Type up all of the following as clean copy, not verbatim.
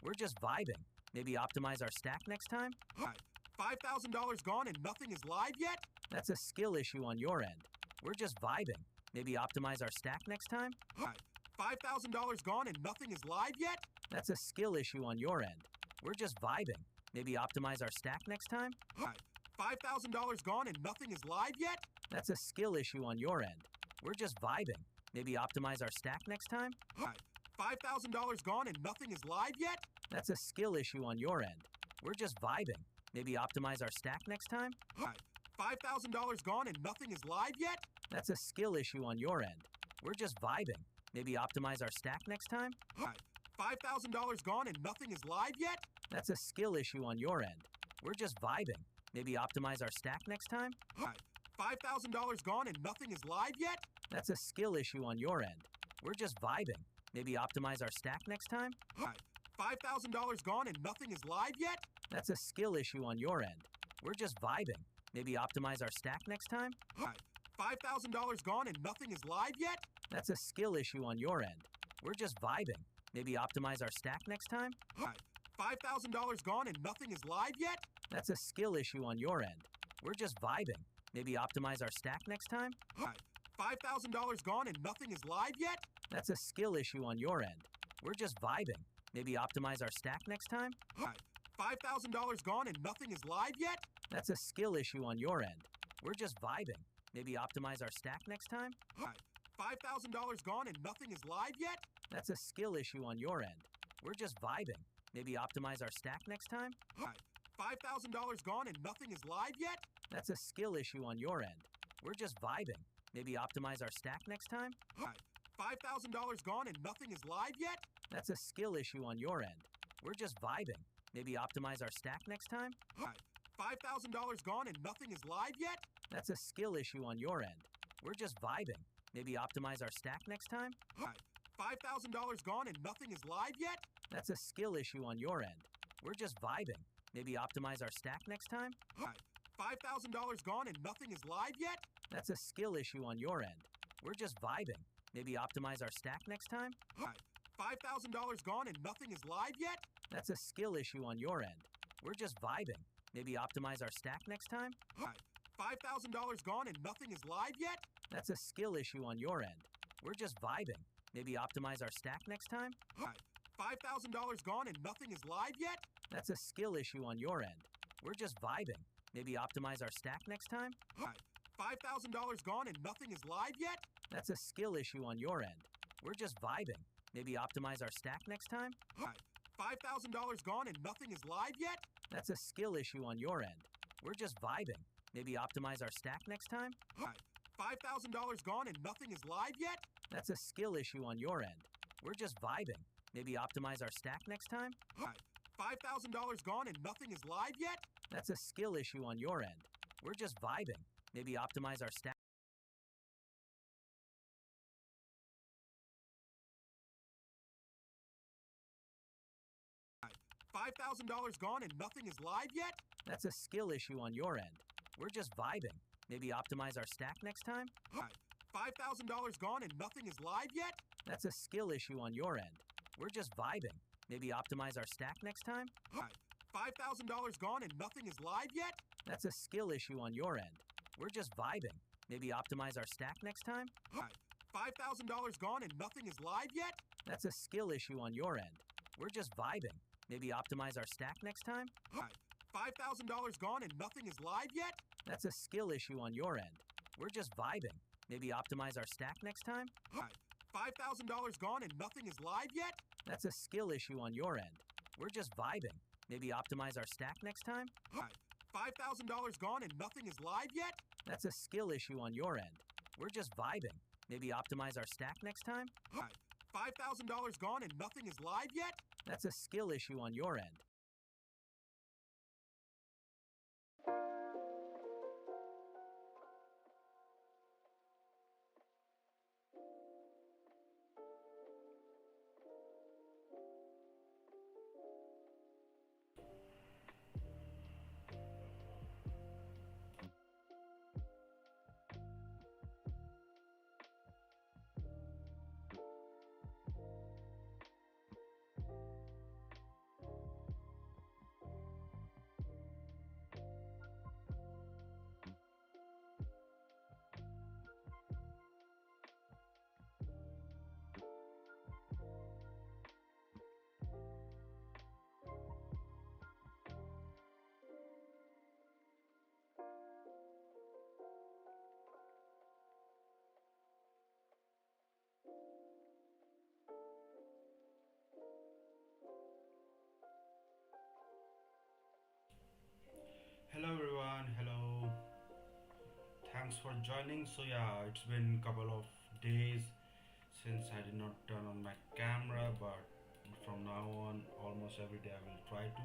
We're just vibing. Maybe optimize our stack next time? Hi. $5,000 gone and nothing is live yet? That's a skill issue on your end. We're just vibing. Maybe optimize our stack next time? Hi. $5,000 gone and nothing is live yet? That's a skill issue on your end. We're just vibing. Maybe optimize our stack next time? Hi. $5,000 gone and nothing is live yet? That's a skill issue on your end. We're just vibing. Maybe optimize our stack next time? Hi. $5,000 gone and nothing is live yet? That's a skill issue on your end. We're just vibing. Maybe optimize our stack next time? Hi. $5,000 gone and nothing is live yet? That's a skill issue on your end. We're just vibing. Maybe optimize our stack next time? Hi. $5,000 gone and nothing is live yet? That's a skill issue on your end. We're just vibing. Maybe optimize our stack next time? Hi. $5,000 gone and nothing is live yet? That's a skill issue on your end. We're just vibing. Maybe optimize our stack next time? Hi. $5,000 gone and nothing is live yet? That's a skill issue on your end. We're just vibing. Maybe optimize our stack next time? Hi. $5,000 gone and nothing is live yet? That's a skill issue on your end. We're just vibing. Maybe optimize our stack next time? Hi. $5,000 gone and nothing is live yet? That's a skill issue on your end. We're just vibing. Maybe optimize our stack next time? Hi. $5,000 gone and nothing is live yet? That's a skill issue on your end. We're just vibing. Maybe optimize our stack next time? Hi. $5,000 gone and nothing is live yet? That's a skill issue on your end. We're just vibing. Maybe optimize our stack next time? Hi. $5,000 gone and nothing is live yet? That's a skill issue on your end. We're just vibing. Maybe optimize our stack next time? Hi. $5,000 gone and nothing is live yet? That's a skill issue on your end. We're just vibing. Maybe optimize our stack next time? Hi. $5,000 gone and nothing is live yet? That's a skill issue on your end. We're just vibing. Maybe optimize our stack next time? Hi. $5,000 gone and nothing is live yet? That's a skill issue on your end. We're just vibing. Maybe optimize our stack next time? Hi. $5,000 gone and nothing is live yet? That's a skill issue on your end. We're just vibing. Maybe optimize our stack next time? Hi. $5,000 gone and nothing is live yet? That's a skill issue on your end. We're just vibing. Maybe optimize our stack next time? Hi. $5,000 gone and nothing is live yet? That's a skill issue on your end. We're just vibing. Maybe optimize our stack next time? Hi. $5,000 gone and nothing is live yet? That's a skill issue on your end. We're just vibing. Maybe optimize our stack next time? Hi. $5,000 gone and nothing is live yet? That's a skill issue on your end. We're just vibing. Maybe optimize our stack next time? Hi. $5,000 gone and nothing is live yet? That's a skill issue on your end. We're just vibing. Maybe optimize our stack next time? Hi. $5,000 gone and nothing is live yet? That's a skill issue on your end. We're just vibing. Maybe optimize our stack next time? Hi. $5,000 gone and nothing is live yet? That's a skill issue on your end. We're just vibing. Maybe optimize our stack next time? Hi. $5,000 gone and nothing is live yet? That's a skill issue on your end. We're just vibing. Maybe optimize our stack. Hi. $5,000 gone and nothing is live yet? That's a skill issue on your end. We're just vibing. Maybe optimize our stack next time? Hi. $5,000 gone and nothing is live yet? That's a skill issue on your end. We're just vibing. Maybe optimize our stack next time? Hi. $5,000 gone and nothing is live yet? That's a skill issue on your end. We're just vibing. Maybe optimize our stack next time? Hi. $5,000 gone and nothing is live yet? That's a skill issue on your end. We're just vibing. Maybe optimize our stack next time? Hi. $5,000 gone and nothing is live yet? That's a skill issue on your end. We're just vibing. Maybe optimize our stack next time? Hi. $5,000 gone and nothing is live yet? That's a skill issue on your end. We're just vibing. Maybe optimize our stack next time? Hi. $5,000 gone and nothing is live yet? That's a skill issue on your end. We're just vibing. Maybe optimize our stack next time? Hi. $5,000 gone and nothing is live yet? That's a skill issue on your end. thanks for joining. So yeah, it's been a couple of days since I did not turn on my camera, but from now on, almost every day I will try to.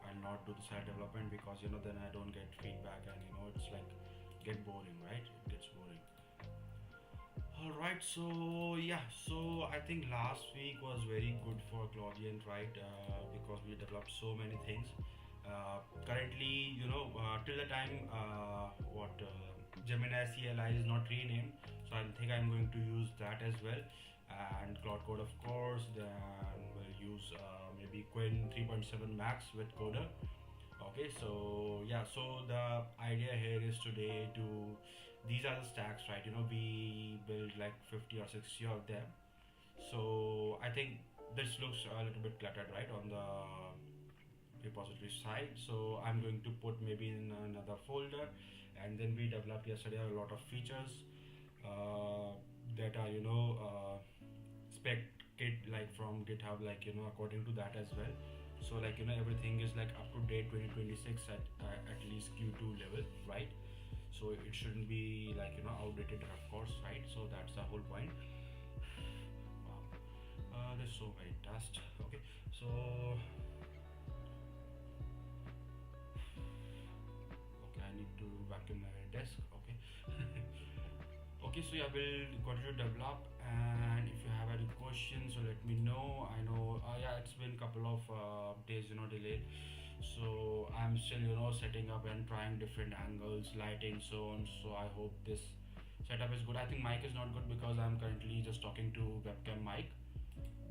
I'll not do the side development because then I don't get feedback, and it's like get boring, right? It gets boring. All right, so yeah, so I think last week was very good for Claudian, right? Because we developed so many things. Currently, till the time what Gemini CLI is not renamed, so I think I'm going to use that as well. And Cloud Code, of course, then we'll use maybe Quinn 3.7 Max with Coder. Okay, so yeah, so the idea here is today to these are the stacks, right? We build like 50 or 60 of them. So I think this looks a little bit cluttered, right, on the repository side. So I'm going to put maybe in another folder, and then we developed yesterday a lot of features that are spec kit like from GitHub, like according to that as well. So like everything is like up to date 2026 at least Q2 level, right? So it shouldn't be like outdated, of course, right? So that's the whole point. Wow, there's so many dust. Okay, so okay, I need to vacuum my desk. Okay. Okay, so yeah, we'll continue to develop, and if you have any questions, so let me know. I know, yeah, it's been a couple of days, delayed. So I'm still, setting up and trying different angles, lighting, so on. So I hope this setup is good. I think mic is not good because I'm currently just talking to webcam mic,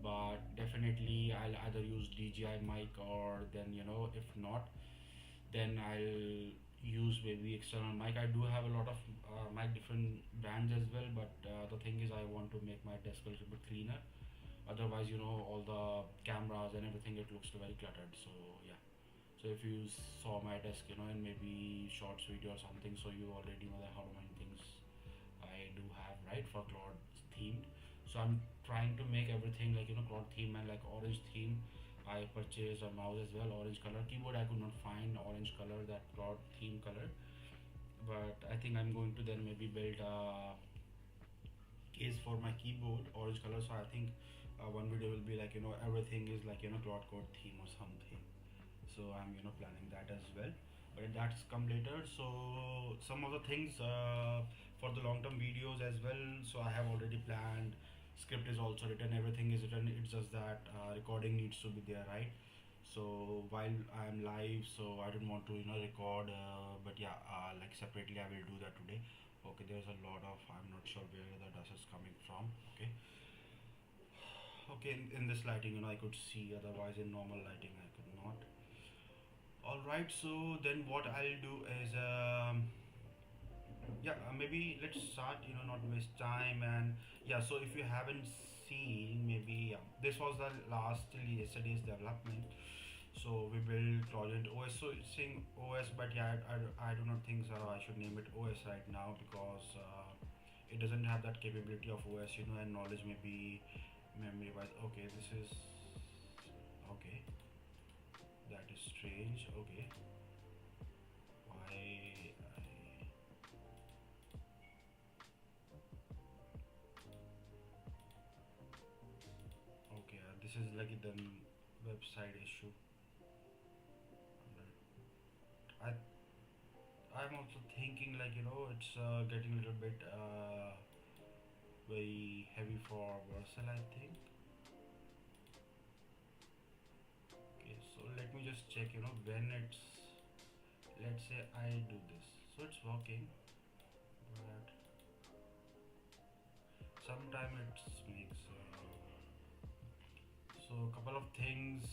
but definitely I'll either use DJI mic, or then if not, then I'll use maybe external mic. I do have a lot of mic different brands as well, but the thing is I want to make my desk a little bit cleaner. Otherwise, all the cameras and everything, it looks very cluttered. So yeah. So if you saw my desk, in maybe shorts video or something, so you already know that how many things I do have, right, for Claude themed. So I'm trying to make everything like Claude theme, and like orange theme. I purchased a mouse as well, orange color. Keyboard I could not find orange color, that Claude theme color. But I think I'm going to then maybe build a case for my keyboard, orange color. So I think one video will be like everything is like Claude Code theme or something. So I'm planning that as well, but that's come later. So some of the things for the long-term videos as well, so I have already planned. Script is also written, everything is written. It's just that recording needs to be there, right? So while I'm live, so I don't want to record, but yeah, like separately I will do that today. Okay, there's a lot of, I'm not sure where the dust is coming from. Okay, okay, in this lighting I could see, otherwise in normal lighting I could not. All right, so then what I'll do is yeah, maybe let's start, not waste time. And yeah, so if you haven't seen, maybe this was the last till yesterday's development. So we built Claude OS. So it's saying OS, but yeah, I do not think so I should name it OS right now, because it doesn't have that capability of OS, and knowledge maybe memory wise. Okay, this is okay, that is strange. Okay, why okay, this is like the website issue. I I'm also thinking like it's getting a little bit very heavy for Vercel, I think. Okay, so let me just check when it's, let's say I do this, so it's working, but sometime it makes so a couple of things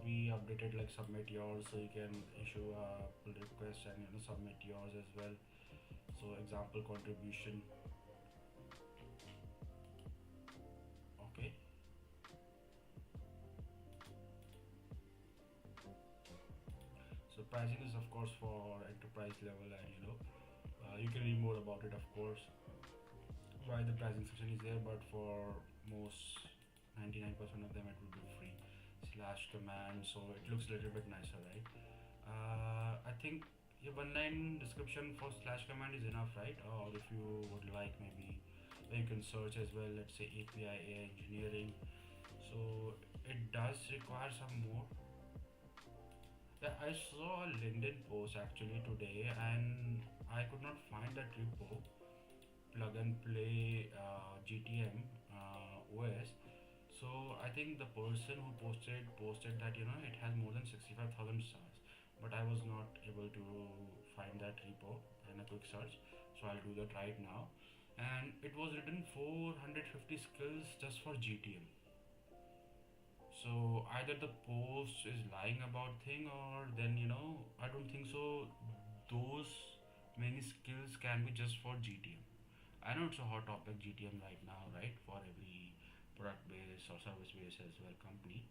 we updated, like submit yours, so you can issue a pull request and submit yours as well. So example contribution. Okay, so pricing is of course for enterprise level, and you can read more about it, of course, why the pricing section is there. But for most 99% of them it will be free / command, so it looks a little bit nicer, right? I think a one line description for slash command is enough, right? Or if you would like, maybe you can search as well, let's say API AI engineering. So it does require some more. Yeah, I saw a LinkedIn post actually today, and I could not find that repo. Plug and play GTM OS. So I think the person who posted that it has more than 65,000 stars, but I was not able to find that repo in a quick search. So I'll do that right now. And it was written 450 skills just for GTM. So either the post is lying about thing, or then I don't think so. Those many skills can be just for GTM. I know it's a hot topic GTM right now, right? For every product based or service based as well company.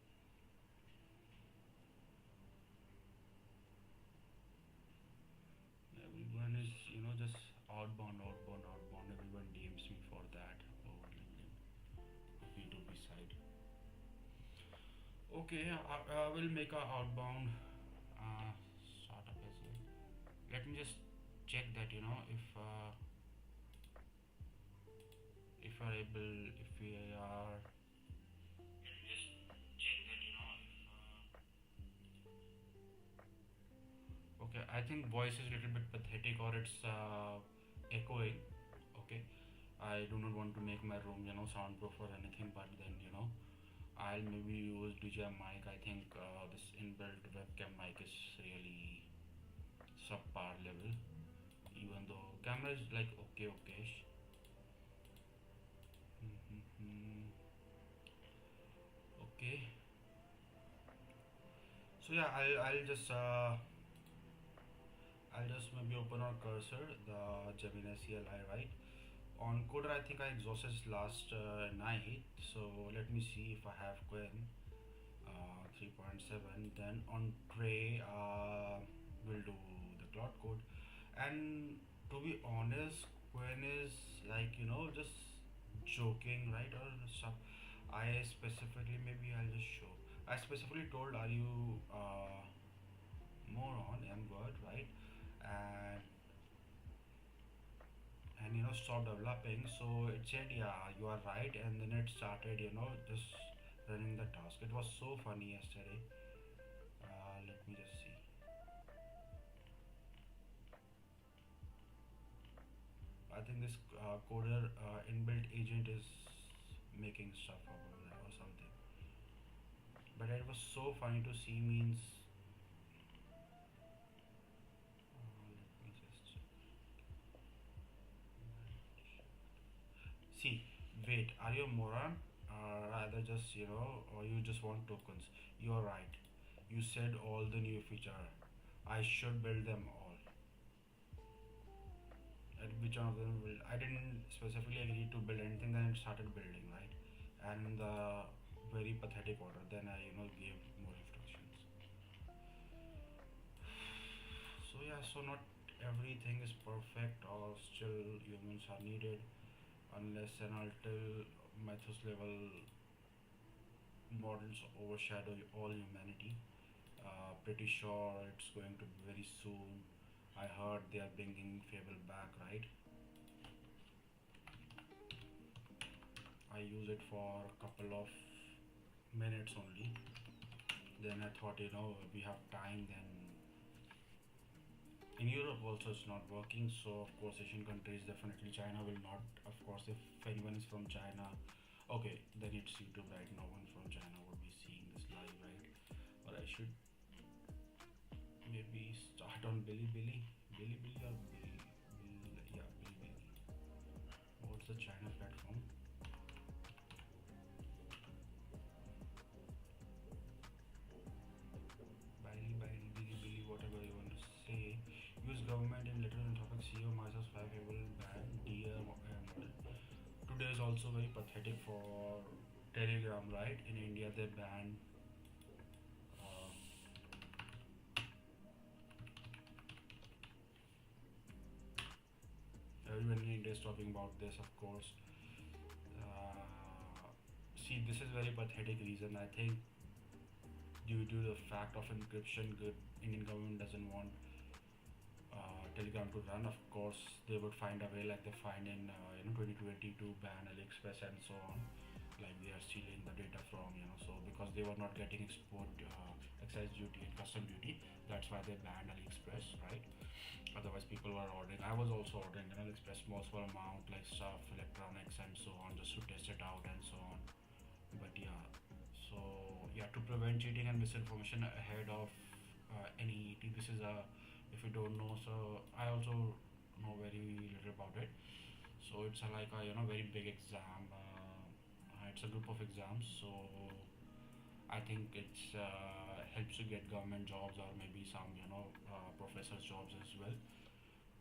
Everyone is just outbound, outbound, outbound. Everyone DMs me for that over LinkedIn. B2B side. Okay, I will make a outbound startup as well. Let me just check that if we are able, if we are. Let me just check that okay, I think voice is a little bit pathetic, or it's echoing. Okay, I do not want to make my room soundproof or anything, but then I'll maybe use DJ mic. I think this inbuilt webcam mic is really subpar level, even though camera is like okay. Mm-hmm. Okay, so yeah, I'll just maybe open our cursor, the Gemini CLI, right? On Coder, I think I exhausted last night, so let me see if I have Quen 3.7. Then on Tray, we'll do the Cloud Code. And to be honest, Quen is like just joking, right, or stuff. I specifically, maybe I'll just show. I specifically told, are you more on M word, right? And stop developing. So it said, yeah, you are right, and then it started just running the task. It was so funny yesterday. Let me just see. I think this coder inbuilt agent is making stuff over there or something, but it was so funny to see. Means let me just see. Wait, are you a moron? Rather just or you just want tokens? You're right. You said all the new feature. I should build them all. And which one of them will? I didn't specifically agree to build anything. Then it started building, right? And in the very pathetic order. Then I gave more instructions. So yeah, so not everything is perfect, or still humans are needed, unless and until Mythos level models overshadow all humanity. Pretty sure it's going to be very soon. I heard they are bringing Fable back, right? I use it for a couple of minutes only. Then I thought, we have time. Then in Europe also it's not working. So of course Asian countries, definitely China will not. Of course, if anyone is from China, okay, then it's YouTube, right? No one from China would be seeing this live, right? Or I should maybe start on Bilibili, Bilibili or yeah, Bilibili. What's the China platform? Bilibili, whatever you want to say. Use government in letter and topic CEO myself 5 will ban dear model. Today is also very pathetic for Telegram, right? In India they banned everyone in India is talking about this, of course. See, this is very pathetic reason. I think due to the fact of encryption, good Indian government doesn't want Telegram to run. Of course, they would find a way, like they find in 2020 to ban AliExpress and so on. Like they are stealing the data from, so because they were not getting export excise duty and custom duty, that's why they banned AliExpress, right? Otherwise, people were ordering. I was also ordering AliExpress small amount like stuff, electronics, and so on, just to test it out and so on. But yeah, so yeah, to prevent cheating and misinformation ahead of any ET, this is a, if you don't know, so I also know very little about it. So it's a, like a very big exam. It's a group of exams. So I think it's helps to get government jobs or maybe some professors jobs as well.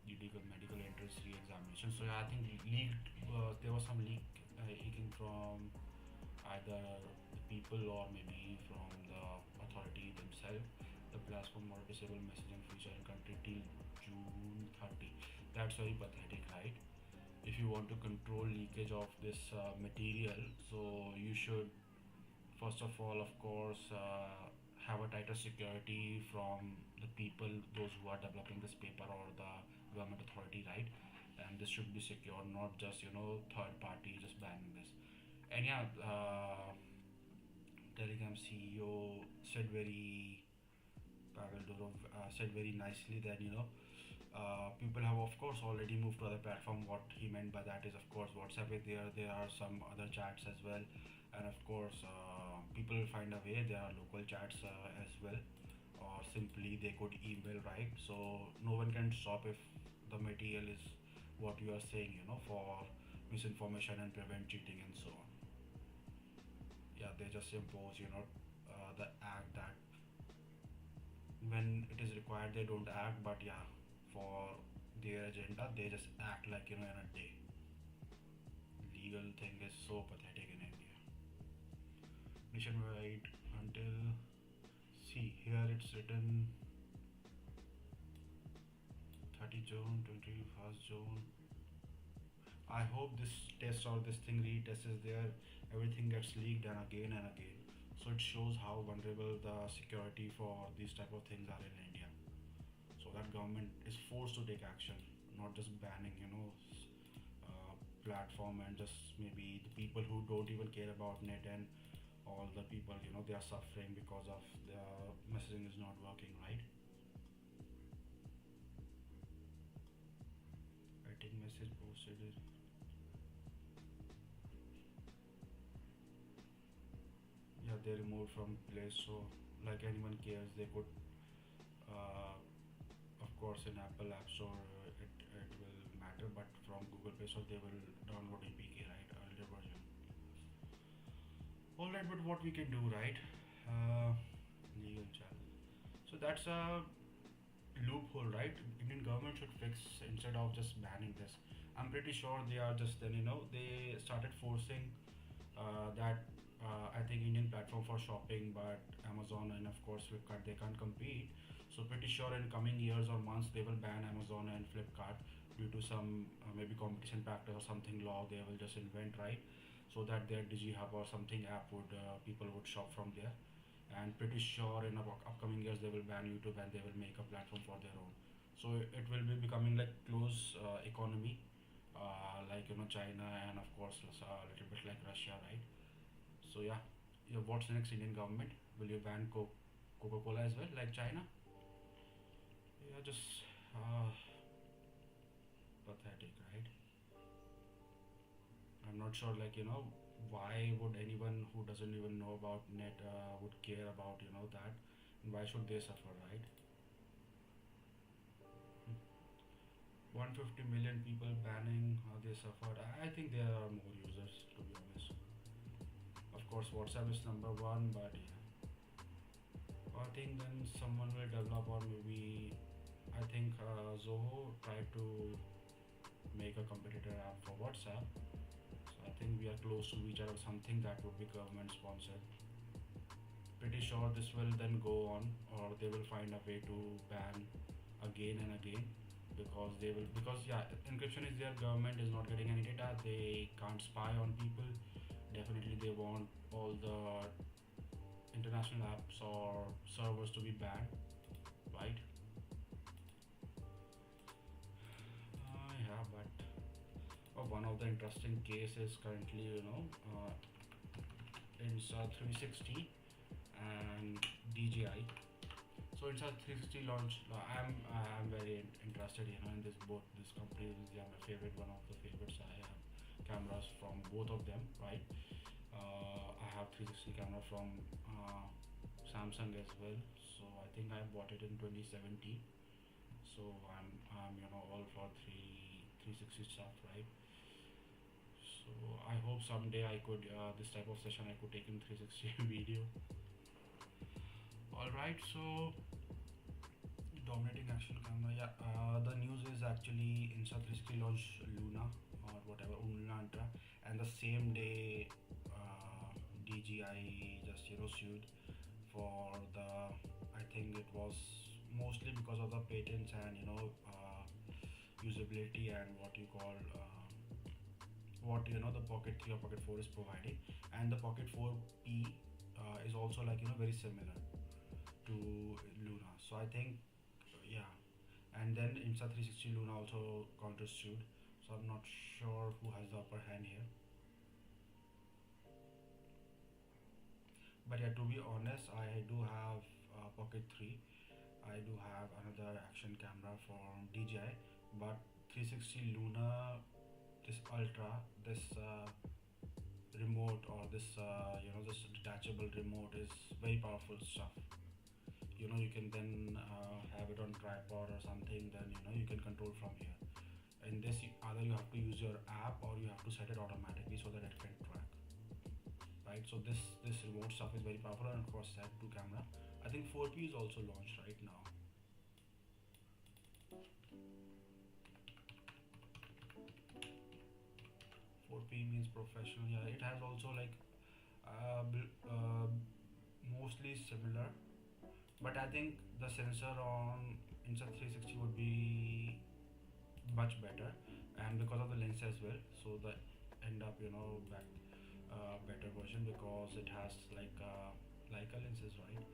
Legal medical entrance re-examination. So yeah, I think leaked. There was some leaking from either the people or maybe from the authority themselves. The platform or disable messaging feature in country till June 30. That's very pathetic, right? If you want to control leakage of this material, so you should first of all, of course, have a tighter security from the people, those who are developing this paper or the government authority, right? And this should be secure, not just third party just banning this. And yeah, Telegram CEO said very Pavel Durov said very nicely that people have of course already moved to other platform. What he meant by that is of course WhatsApp is there. There are some other chats as well, and of course people will find a way. There are local chats as well, or simply they could email, right? So no one can stop if the material is what you are saying, for misinformation and prevent cheating and so on. Yeah, they just impose, the act that when it is required they don't act, but yeah, for their agenda they just act like in a day. Legal thing is so pathetic in India. Nationwide until, see here it's written 30 June, 21st June. I hope this test or this thing retest is there. Everything gets leaked and again and again. So it shows how vulnerable the security for these type of things are in India. So that government is forced to take action, not just banning, platform, and just maybe the people who don't even care about net, and all the people, they are suffering because of the messaging is not working, right? Writing message posted it. Yeah, they removed from place, so like anyone cares, they could uh, of course in Apple App Store it will matter, but from Google Play Store they will download APK, right? Earlier version. All right, but what we can do, right? Legal challenge. So that's a loophole, right? Indian government should fix instead of just banning this. I'm pretty sure they are just then they started forcing that I think Indian platform for shopping, but Amazon and of course Flipkart they can't compete. So pretty sure in coming years or months they will ban Amazon and Flipkart due to some maybe competition factor or something law they will just invent, right? So that their DigiHub or something app would people would shop from there. And pretty sure in upcoming years they will ban YouTube and they will make a platform for their own. So it will be becoming like close economy, like China and of course a little bit like Russia, right? So yeah, what's the next Indian government? Will you ban Coca-Cola as well, like China? Yeah, just pathetic, right? I'm not sure, like why would anyone who doesn't even know about net would care about that, and why should they suffer, right? 150 million people banning, they suffered. I think there are more users, to be honest. Of course, WhatsApp is number one, but yeah, I think then someone will develop, or maybe I think Zoho tried to make a competitor app for WhatsApp. So I think we are close to each other. Something that would be government sponsored. Pretty sure this will then go on, or they will find a way to ban again and again, because they will, because yeah, encryption is their, government is not getting any data, they can't spy on people. Definitely they want all the international apps or servers to be banned, right? Ultra, but one of the interesting cases currently, Insta 360 and DJI. So Insta 360 launch. I'm very interested, in this both this company. They are my favorite, one of the favorites. I have cameras from both of them, right? I have 360 camera from Samsung as well. So I think I bought it in 2017. So I'm all for 360 stuff, right? So I hope someday I could this type of session I could take in 360 video. All right, so dominating action camera. Yeah, the news is actually Insta 360 launched Luna or whatever Luna Ultra, and the same day DJI just sued for the, I think it was mostly because of the patents and usability and what you call what the Pocket 3 or Pocket 4 is providing, and the Pocket 4P is also like very similar to Luna. So I think yeah, and then Insta 360 Luna also counter-sued. So I'm not sure who has the upper hand here. But yeah, to be honest, I do have Pocket 3. I do have another action camera from DJI, but 360 Luna, this Ultra, this remote or this this detachable remote is very powerful stuff. You can then have it on tripod or something. Then you can control from here. In this, either you have to use your app or you have to set it automatically so that it can track. Right. So this remote stuff is very powerful, and of course set to camera. I think 4P is also launched right now. 4P means professional. Yeah, it has also like mostly similar, but I think the sensor on Insta 360 would be much better, and because of the lens as well. So the end up back better version because it has like Leica lenses, right?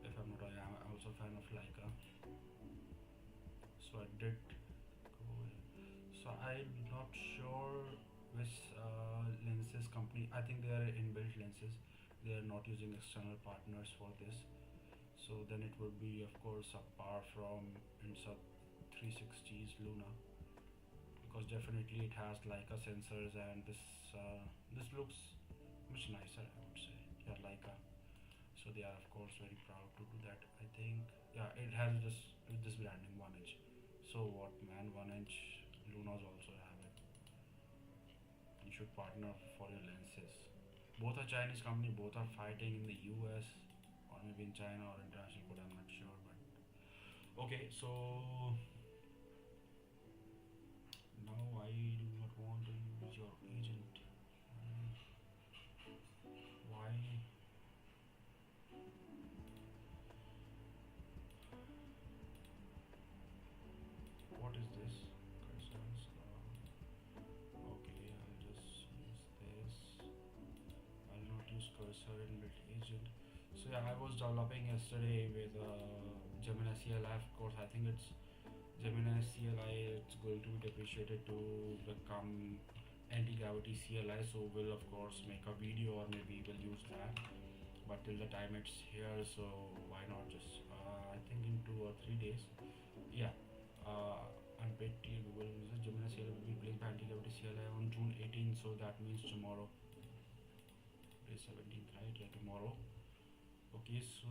If I'm not wrong, I'm also a fan of Leica. So I did go. So I'm not sure which lenses company. I think they are inbuilt lenses. They are not using external partners for this. So then it would be of course apart from Insta 360's Luna, because definitely it has Leica sensors, and this looks much nicer, I would say. Yeah, Leica. So they are of course very proud to do that. I think yeah, it has this branding 1 inch. So what man, 1 inch Lunas also have it. You should partner for your lenses. Both are Chinese company, both are fighting in the US or maybe in China or international code, I'm not sure, but okay. So now I do not want to use your agent. Why? What is this? Cursors. Okay, I'll just use this. I'll not use cursor in build agent. So yeah, I was developing yesterday with Gemini CLI. Of course, I think it's Gemini CLI. It's going to be depreciated to become anti-gravity CLI. So we'll of course make a video or maybe we'll use that. But till the time it's here, so why not just I think in 2 or 3 days. Yeah. Unpaid Google user Gemini CLI will be playing anti-gravity CLI on June 18th. So that means tomorrow. Day 17th, right? Yeah, tomorrow. Okay, so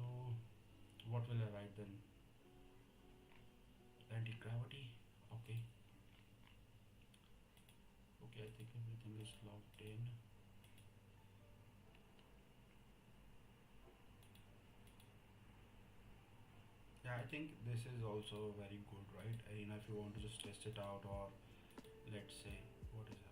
what will I write then? Anti-gravity. Okay. Okay, I think everything is logged in. Yeah, I think this is also very good, right? If you want to just test it out, or let's say what is happening.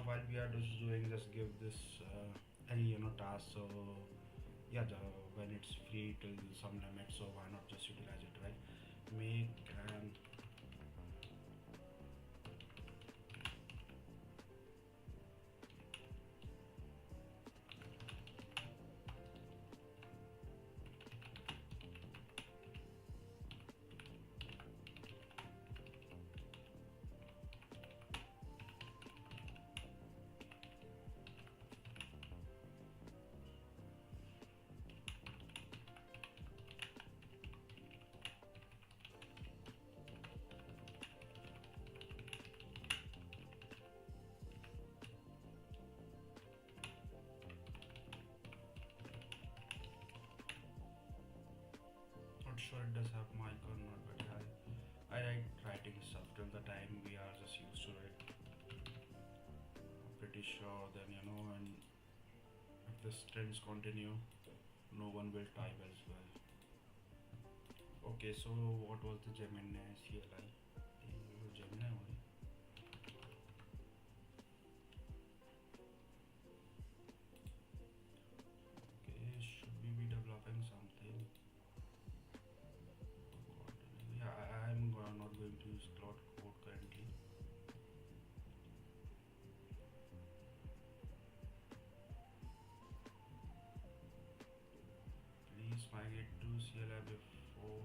While we are just doing, just give this any task. So yeah, when it's free till some limit, so why not just utilize it, right? Make and not sure it does have mic or not, but I like writing stuff till the time we are just used to it. Pretty sure then, and if the trends continue, no one will type as well. Okay, so what was the Gemini CLI? Gemini only. Okay, should we be developing something? Yeah, I'm not going to use Claude Code currently. Please migrate to CLI before.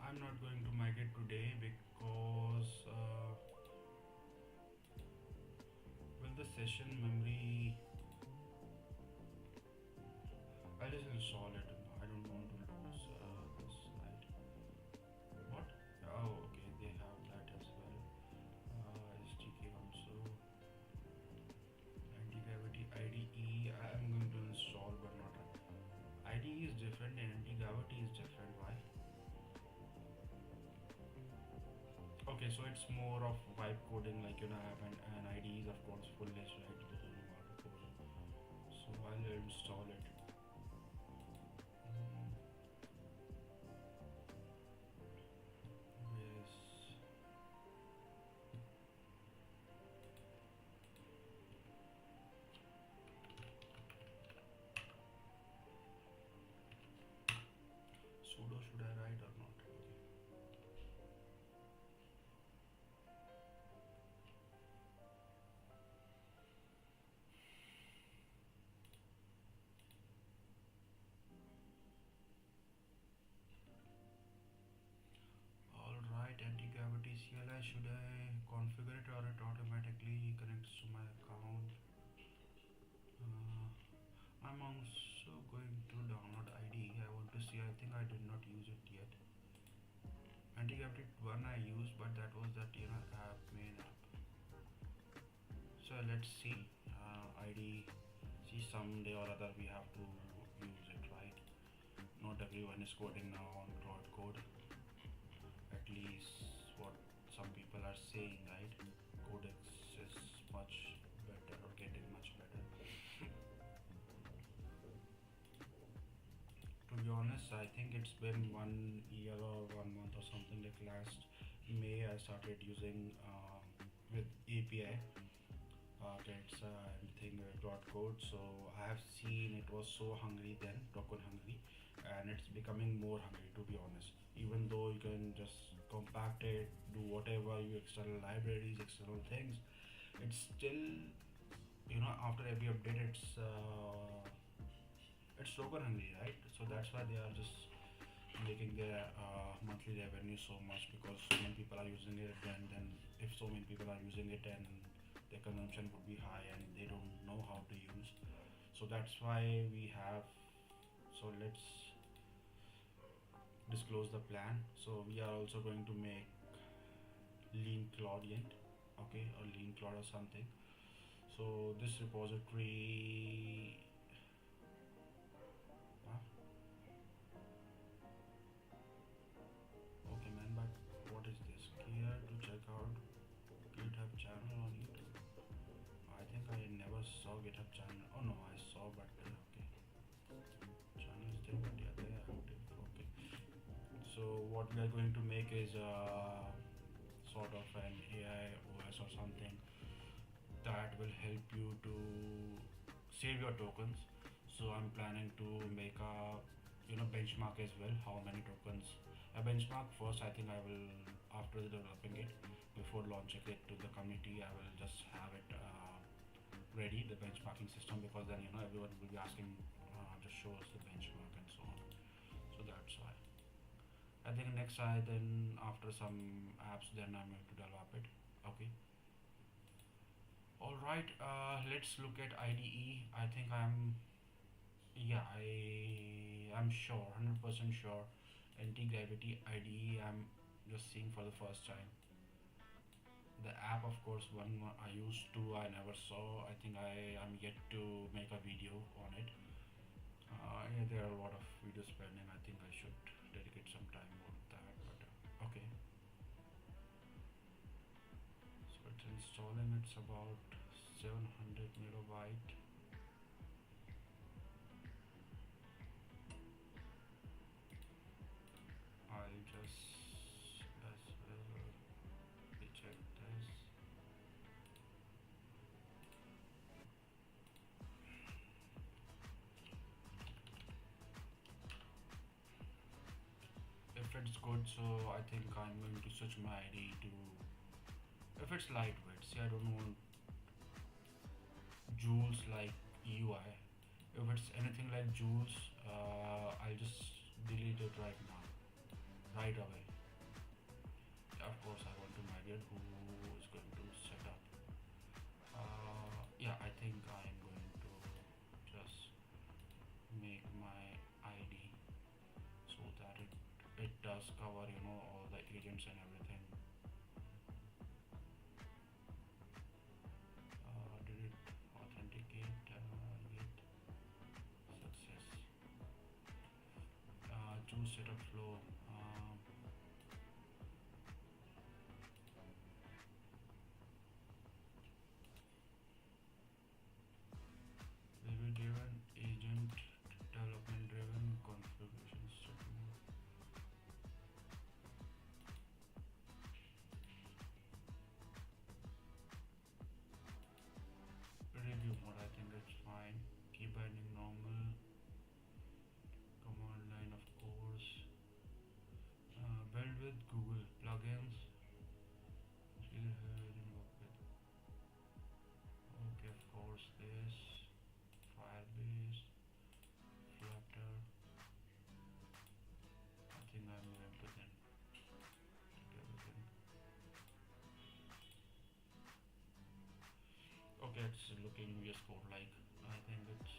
I'm not going to migrate today because will the session memory. I'll just install it. I don't want to lose this side. What? Oh, okay, they have that as well. SDK also. Anti-gravity IDE. I'm going to install, but not. IDE is different and anti-gravity is different. Why? Okay, so it's more of vibe coding, like an IDE is of course full-list, right? You don't know how to code it. So I'll install it. Yes. Sudo should I write or not? Alright, anti-gravity CLI, should I configure it or it automatically connects to my account? I'm also going to download IDE. I want to see, I think I did not use it yet. Anti-gravity 1 I used, but that was that app, main app. So let's see, IDE, see someday or other we have to use it, right? Not everyone is coding now on Claude Code. At least what some people are saying, right? Codex is much better or getting much better. To be honest, I think it's been 1 year or 1 month or something, like last May I started using with API. It's anything Claude Code. So I have seen it was so hungry then, token hungry, and it's becoming more hungry, to be honest. Even though you can just compact it, do whatever you external libraries, external things, it's still, after every update it's token hungry, right? So that's why they are just making their monthly revenue so much, because so many people are using it. Then if so many people are using it, and their consumption would be high and they don't know how to use. So that's why we have. So let's disclose the plan. So we are also going to make lean Claudient, okay, or lean Claude or something. So this repository. Huh? Okay, man, but what is this? Here to check out GitHub channel on YouTube. I think I never saw GitHub channel. Oh no, I saw, but okay. Channel is there, but yeah, they are active. Okay. So what we are going to make is sort of an AI OS or something that will help you to save your tokens. So I'm planning to make a benchmark as well, how many tokens a benchmark. First, I think I will, after developing it, before launching it to the community, I will just have it ready, the benchmarking system, because then everyone will be asking, just show us the benchmark and so on. So that's why I think next I then after some apps, then I'm going to develop it. Okay. All right. Let's look at IDE. I think I'm sure, 100% sure, anti-gravity IDE I'm just seeing for the first time. The app, of course, one I used to, I never saw. I think I am yet to make a video on it. Yeah, there are a lot of videos pending. I think I should dedicate some time on that. But okay. So it's installing. It's about 700 megabyte. I'll just as well check this. If it's good, so I think I'm going to switch my ID to, if it's lightweight. See, I don't want Jules like UI. If it's anything like Jules, I'll just delete it right now, right away. Of course, I want to migrate. Who is going to set up? Yeah, I think I'm going to just make my ID so that it does cover all the agents and everything. Did it authenticate? Yet success. Choose setup flow. Review driven, agent development driven, configuration statement. Review mode, I think it's fine. Keep binding normal. Command line, of course. Build with Google plugins. Okay, of course, this Firebase, Flutter. I think I'm going to then check everything. Okay, it's looking VS Code like. I think it's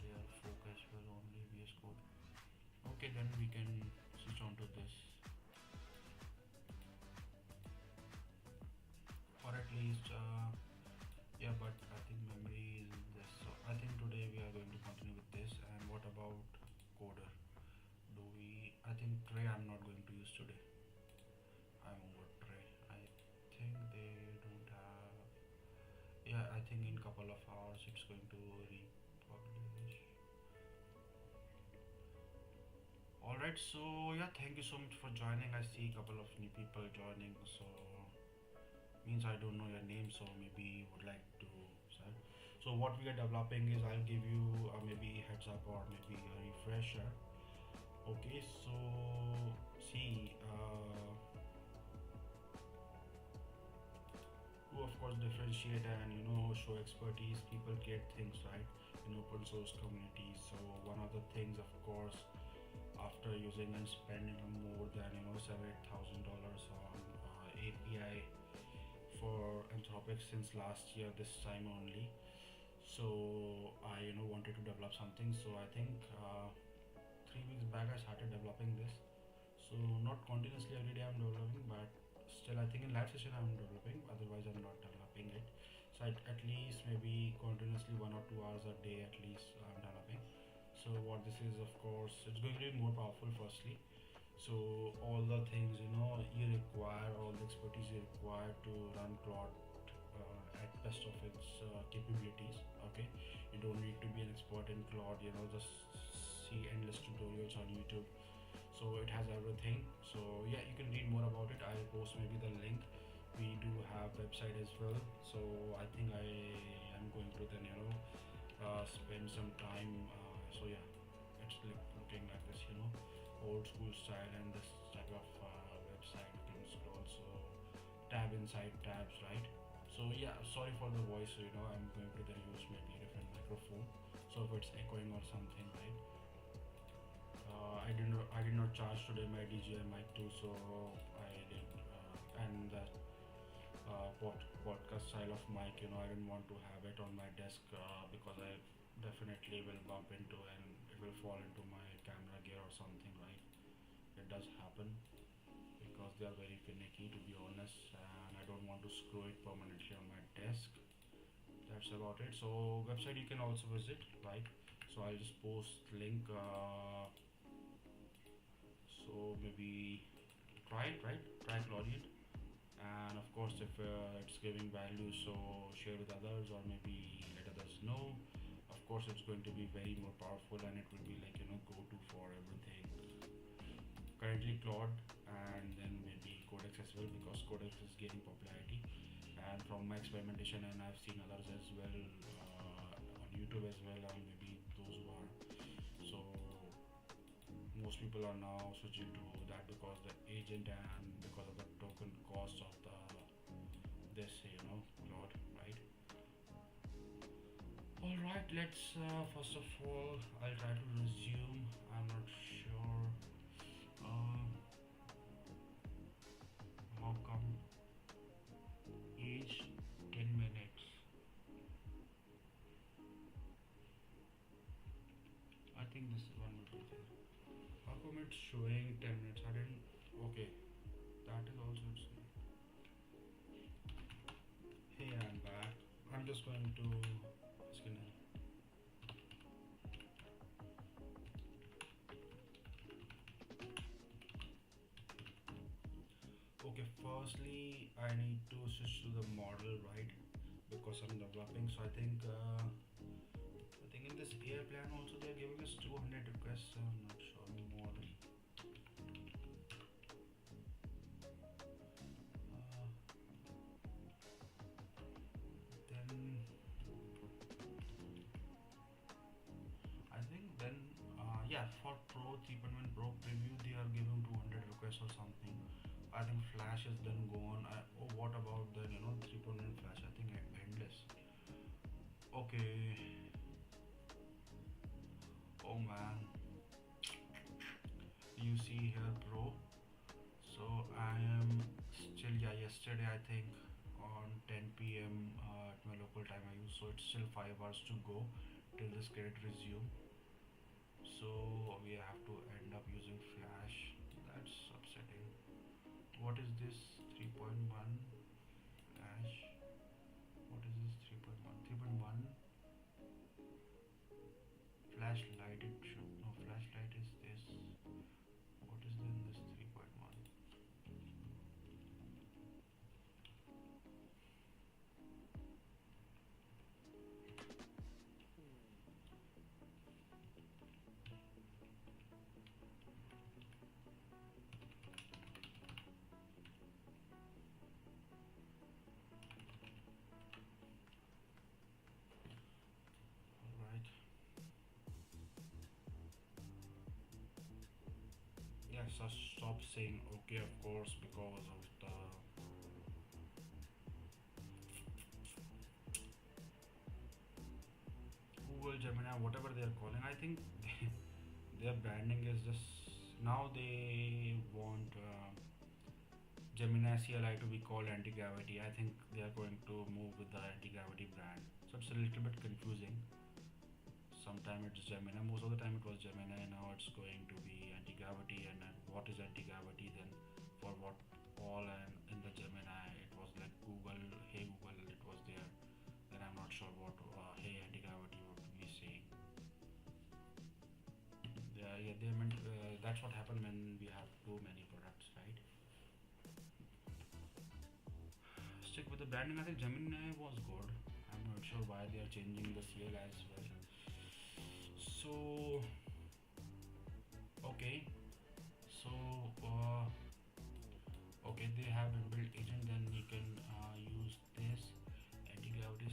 their focus will only VS Code. Okay, then we can switch on to this, or at least yeah, but I think memory is this. So I think today we are going to continue with this. And what about coder? Do we? I think tray I'm not going to use today. I'm over tray. I think they don't have. Yeah, I think in couple of hours it's going to republish. Alright, so yeah, thank you so much for joining. I see a couple of new people joining, so means I don't know your name, so maybe you would like to say. So what we are developing is, I'll give you maybe heads up or maybe a refresher. Okay, so see, to of course differentiate and show expertise, people create things, right, in open source communities. So one of the things, of course, after using and spending more than $7,000 on API for Anthropic since last year, this time only. So I wanted to develop something. So I think 3 weeks back I started developing this. So not continuously every day I'm developing, but still I think in live session I'm developing, otherwise I'm not developing it. So at least maybe continuously 1 or 2 hours a day at least I'm developing. So what this is, of course, it's going to be more powerful firstly. So all the things you require, all the expertise you require to run Claude at best of its capabilities. Okay, you don't need to be an expert in Claude, just see endless tutorials on YouTube. So it has everything. So yeah, you can read more about it. I'll post maybe the link. We do have website as well. So I think I am going to then spend some time. So yeah, it's like looking like this, old school style, and this type of website you can scroll. So tab inside tabs, right? So yeah, sorry for the voice. I'm going to then use maybe a different microphone. So if it's echoing or something, right? I did not charge today my DJI mic too, so I did, and the podcast style of mic, I didn't want to have it on my desk because I definitely will bump into and it will fall into my camera gear or something, right? It does happen because they are very finicky, to be honest, and I don't want to screw it permanently on my desk. That's about it. So website you can also visit, right? So I'll just post link. So maybe try it, right? Try Claude, and of course if it's giving value, so share with others or maybe let others know. Of course it's going to be very more powerful and it will be like go to for everything. Currently Claude, and then maybe Codex as well, because Codex is gaining popularity, and from my experimentation, and I've seen others as well on YouTube as well, and maybe those who are, so most people are now switching to that because the agent and because of the token cost of the this Claude, right? All right, let's first of all I'll try to resume. I'm not sure how come age 10 minutes. I think this one will be there. How come it's showing 10 minutes? I didn't. Okay, that is also it's. Hey, I'm back. I'm just going to skin. Okay, firstly, I need to switch to the model, right? Because I'm developing, so I think in this air plan also they are giving us 200 requests. So I'm not sure model. Then I think then yeah, for Pro 3.1 Pro preview they are giving 200 requests or something. I think Flash is then gone. What about then 3.1 Flash? I think endless. Okay. Oh man. You see here Pro. So I am still, yeah, yesterday I think on 10 p.m. At my local time I use, so it's still 5 hours to go till this credit resume. So we have to end up using Flash. That's upsetting. What is this 3.1 Flash? What is this 3.1? 3.1 flashlight, it should, no, flashlight is this. What is then this 3.1? Alright. Yes, I stop saying okay, of course, because of the Google Gemini, whatever they are calling. I think their branding is just now they want Gemini CLI to be called anti-gravity. I think they are going to move with the anti-gravity brand. So it's a little bit confusing. Sometime it's Gemini, most of the time it was Gemini, now it's going to be anti-gravity. And then what is anti-gravity then? For what all? And in the Gemini it was like Google, hey Google, it was there. Then I'm not sure what hey anti-gravity would be saying. Yeah, they meant that's what happened when we have too many products, right? Stick with the branding. I think Gemini was good. I'm not sure why they are changing the CL as well. So okay, so okay, they have inbuilt agent. Then we can use this anti-gravity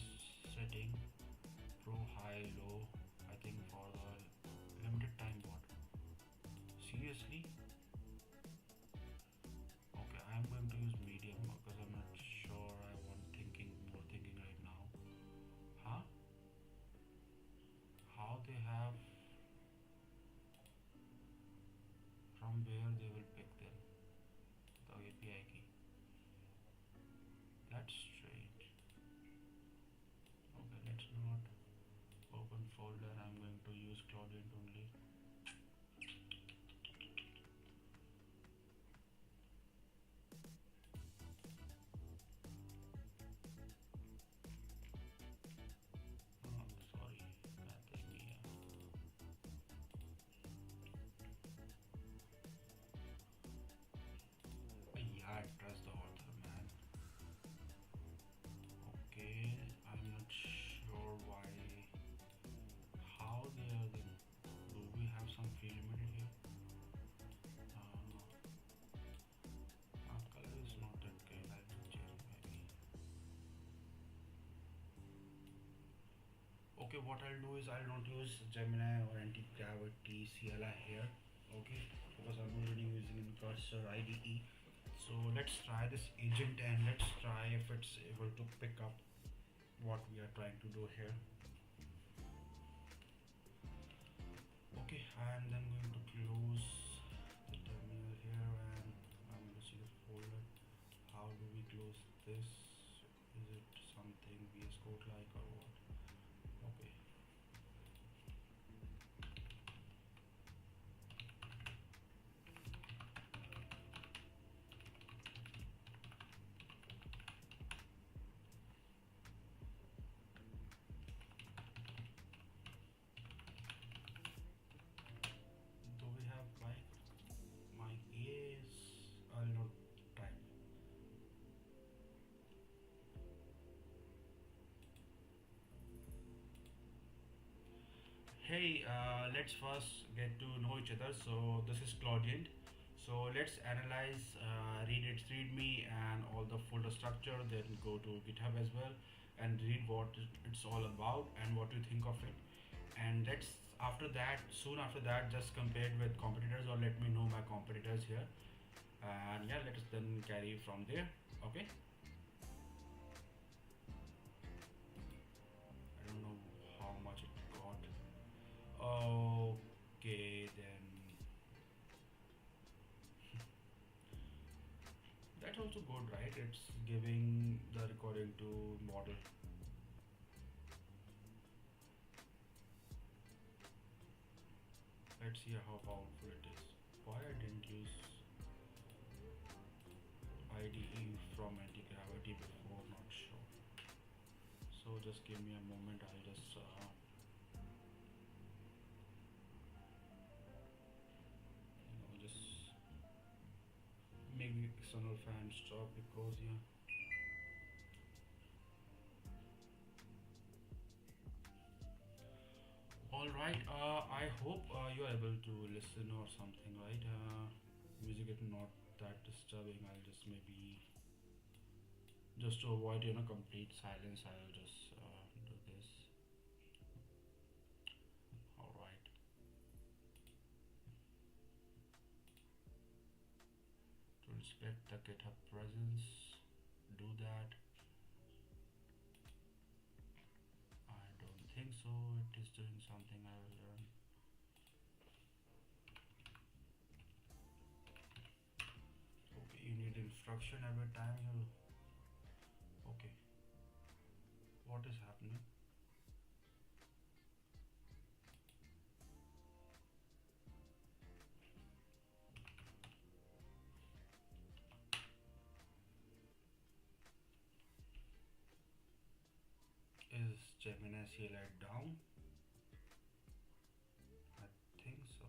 setting pro, high, low. I think for the limited time bot. Seriously? Okay, I'm going to use medium because I'm not sure. I want more thinking right now. Huh? How they have, from where they will pick them? The API key. That's strange. Okay, let's not open folder. I'm going to use Claude only. Oh, sorry, academia. Yeah, I trust the author, man. Okay, I'm not sure why. How they are then? Do we have some field limited here? Color is not that good. I'll change maybe. Okay, what I'll do is I'll not use Gemini or anti-gravity CLI here. Okay, because I'm already using in Cursor IDE. So let's try this agent and let's try if it's able to pick up what we are trying to do here. Okay, I'm then going to close the terminal here and I'm going to see the folder. How do we close this? Is it something VS Code like or what? Okay. Do we have like my ears? I'll not type. Hey, let's first get to know each other. So this is Claudient. So let's analyze, read its README and all the folder structure. Then go to GitHub as well and read what it's all about and what you think of it. And let's soon after that, just compare it with competitors or let me know my competitors here. And yeah, let us then carry from there. Okay. I don't know how much it got. Okay, then that's also good, right? It's giving the recording to model. Let's see how powerful it is. Why I didn't use IDE from anti-gravity before, not sure. So just give me a moment. I'll just just make the external fan stop because yeah. All right. I hope you are able to listen or something, right? Music is not that disturbing. I'll just maybe just to avoid complete silence. I'll just do this. All right. To inspect the GitHub presence, do that. I don't think so. It is doing something. I will learn. Okay, you need instruction every time you. Okay. What is happening? Is Gemini CLI down? I think so.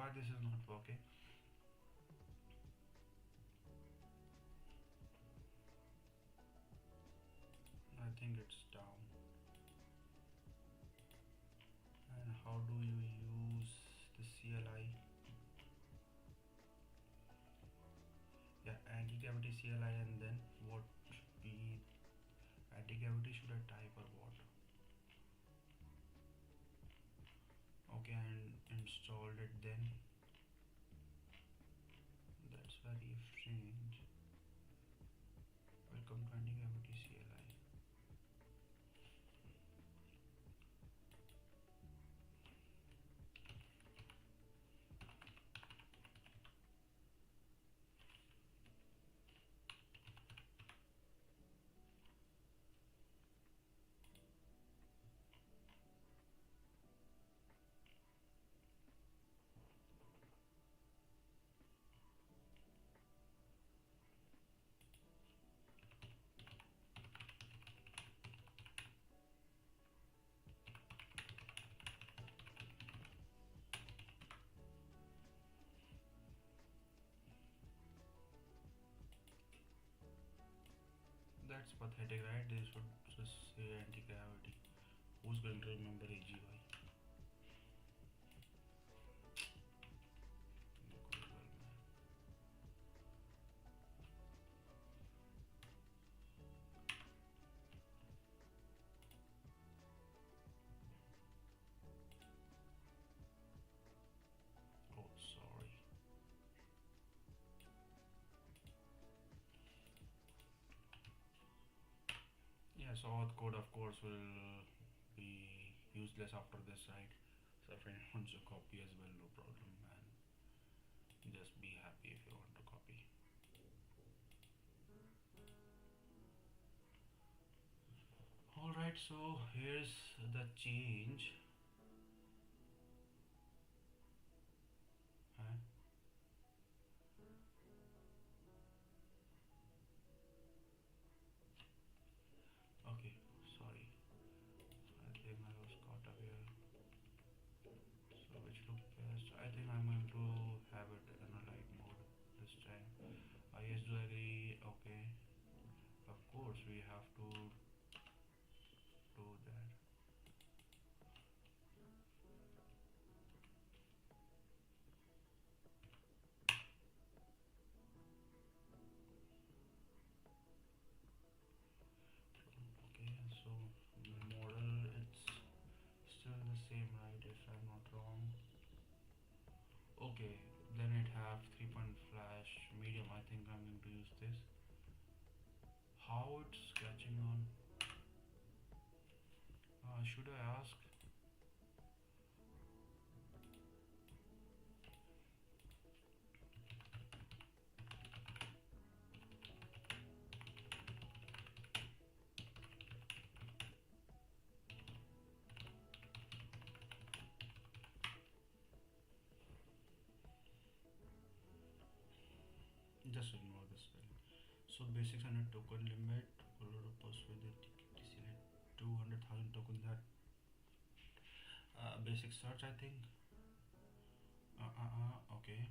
why this is not working? I think it's down. And how do you use the CLI? Yeah, anti-cavity CLI, and then what should be anti-cavity? Should I type or what? Okay, and installed it then. That's very strange. Welcome to anti-cavity CLI. That's pathetic, right? They should just say anti-gravity. Who's going to remember AGY? Oh, sorry. Yeah, so auth code of course will be useless after this, right? So if anyone wants to copy as well, no problem, and just be happy if you want to copy. Alright, so here's the change. Huh? Okay, sorry. I think I was caught up here. So which look best? I think I'm going to have it in a light mode this time. Yes, do agree. Okay. Of course, we have to do that. Okay, so model, it's still the same, right? If I'm not wrong. Okay, then it have 3-point flash medium. I think I'm going to use this. How it's sketching on? Should I ask? Just ignore this one. So basics and a token limit. With the select 200,000 tokens. That basic search, I think. Okay.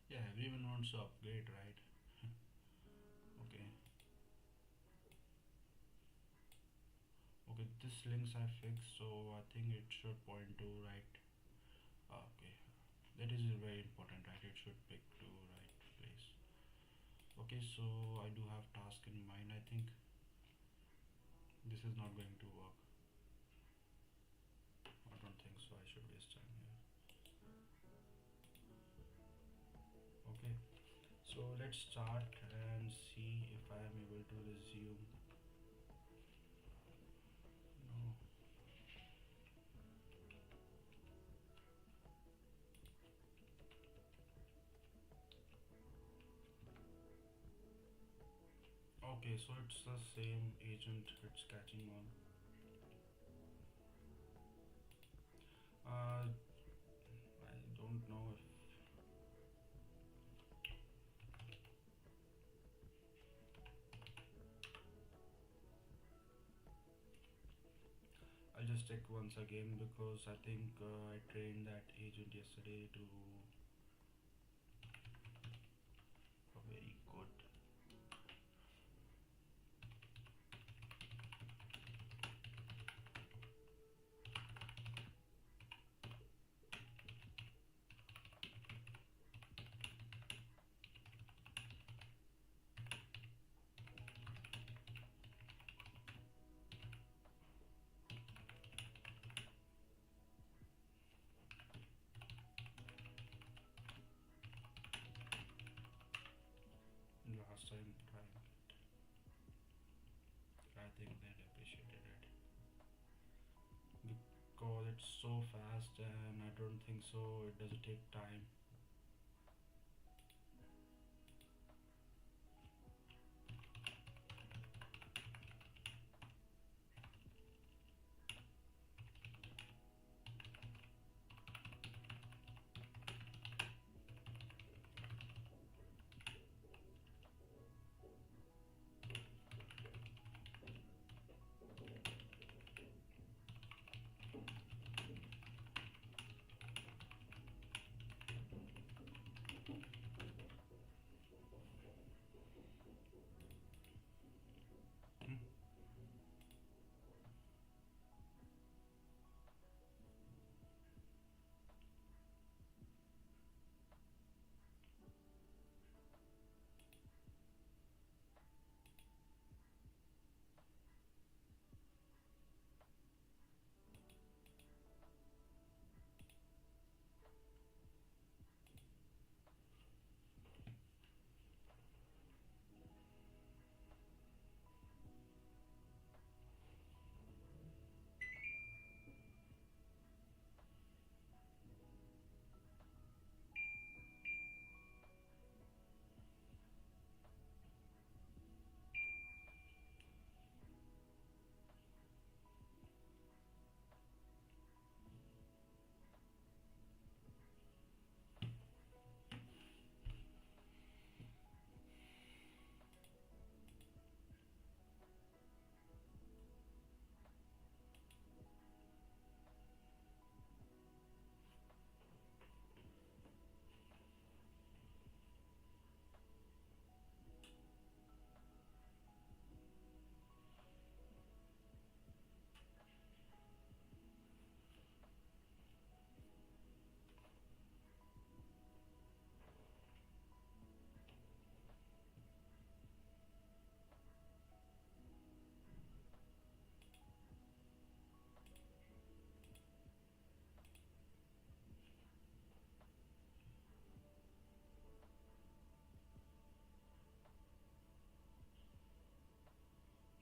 Yeah, everyone wants to upgrade, right? Okay. Okay, this links I fixed, so I think it should point to right. Okay, that is very important, right? It should pick to right place. Okay, so I do have task in mind. I think this is not going to work. I don't think so. I should waste time here. Okay, so let's start and see if I am able to resume. No. Okay, so it's the same agent it's catching on. I don't know if I'll just check once again because I think I trained that agent yesterday to a very good. Last time trying it. I think they appreciated it because it's so fast and I don't think so it doesn't take time. Hmm.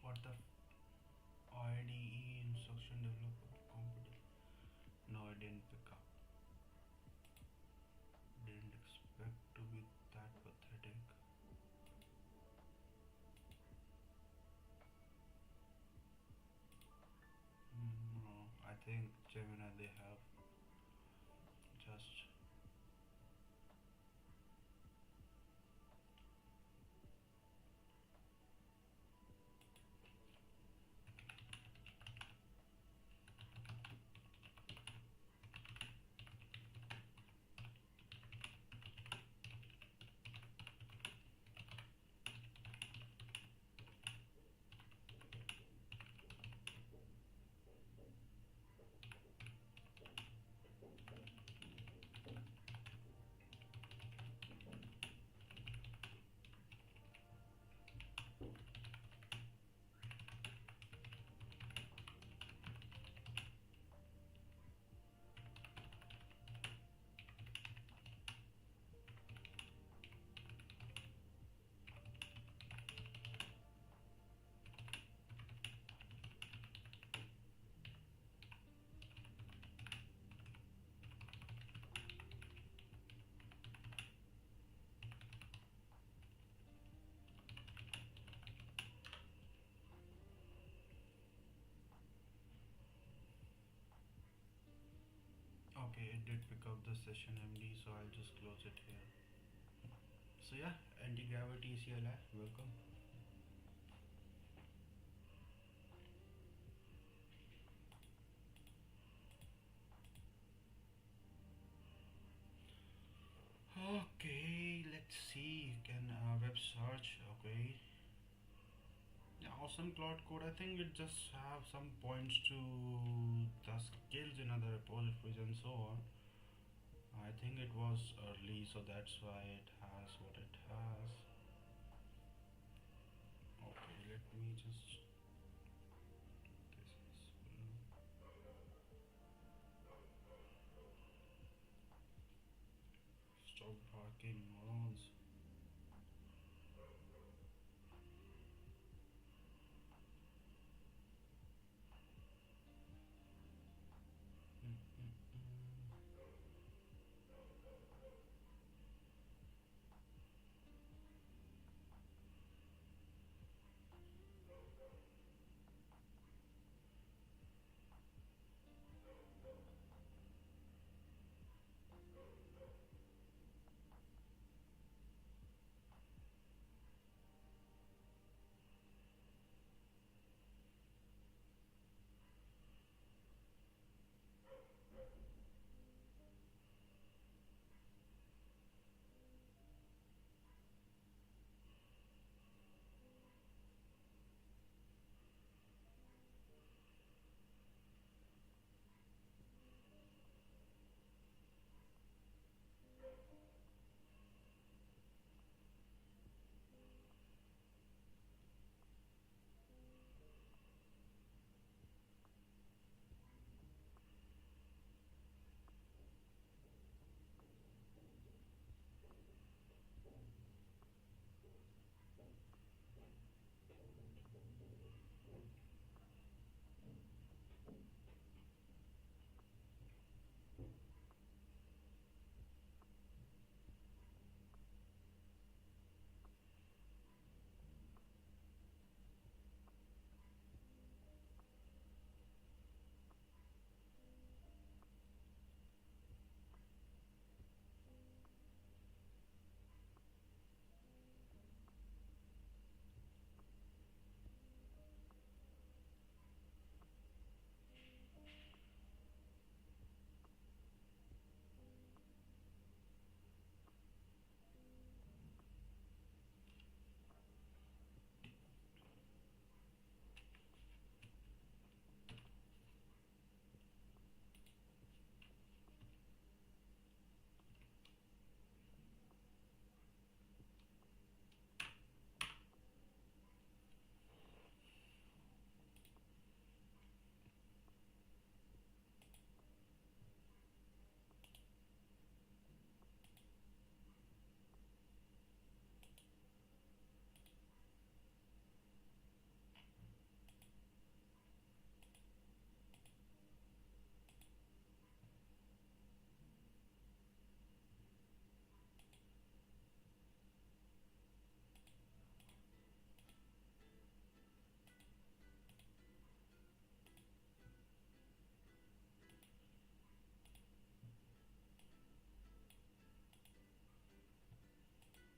What the IDE instruction developer competition? No, I didn't pick up. Didn't expect to be that pathetic. No, I think Gemini they have just Okay, it did pick up the session MD, so I'll just close it here. So yeah, anti-gravity is here live. Welcome. Okay, let's see. Can web search. Okay. Yeah, awesome cloud code. I think it just have some points to the skills in other repositories and so on. I think it was early, so that's why it has what it has. Okay, let me just. This is. Stop barking, morons. Mm, mm, mm.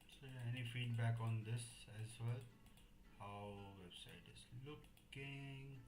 So yeah, any feedback on this as well? How website is looking?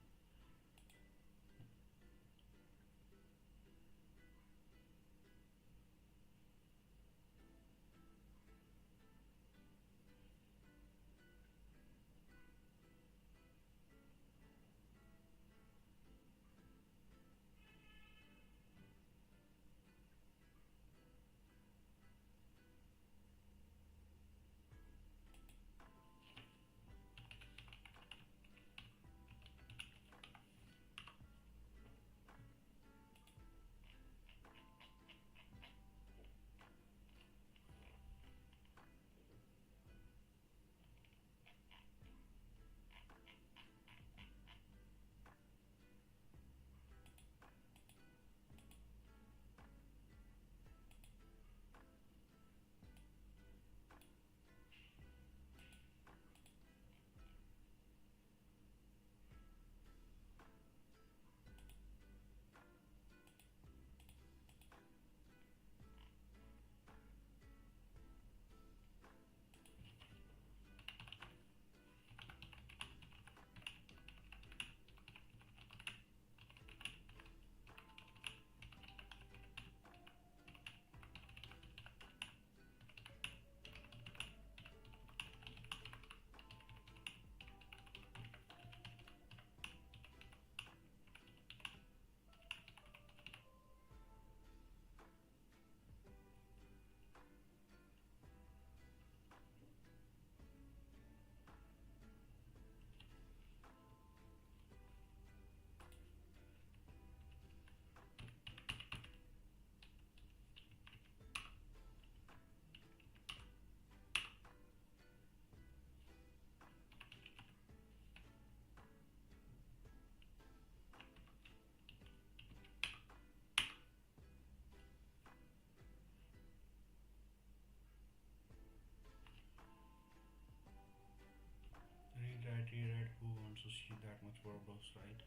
much verbose, right?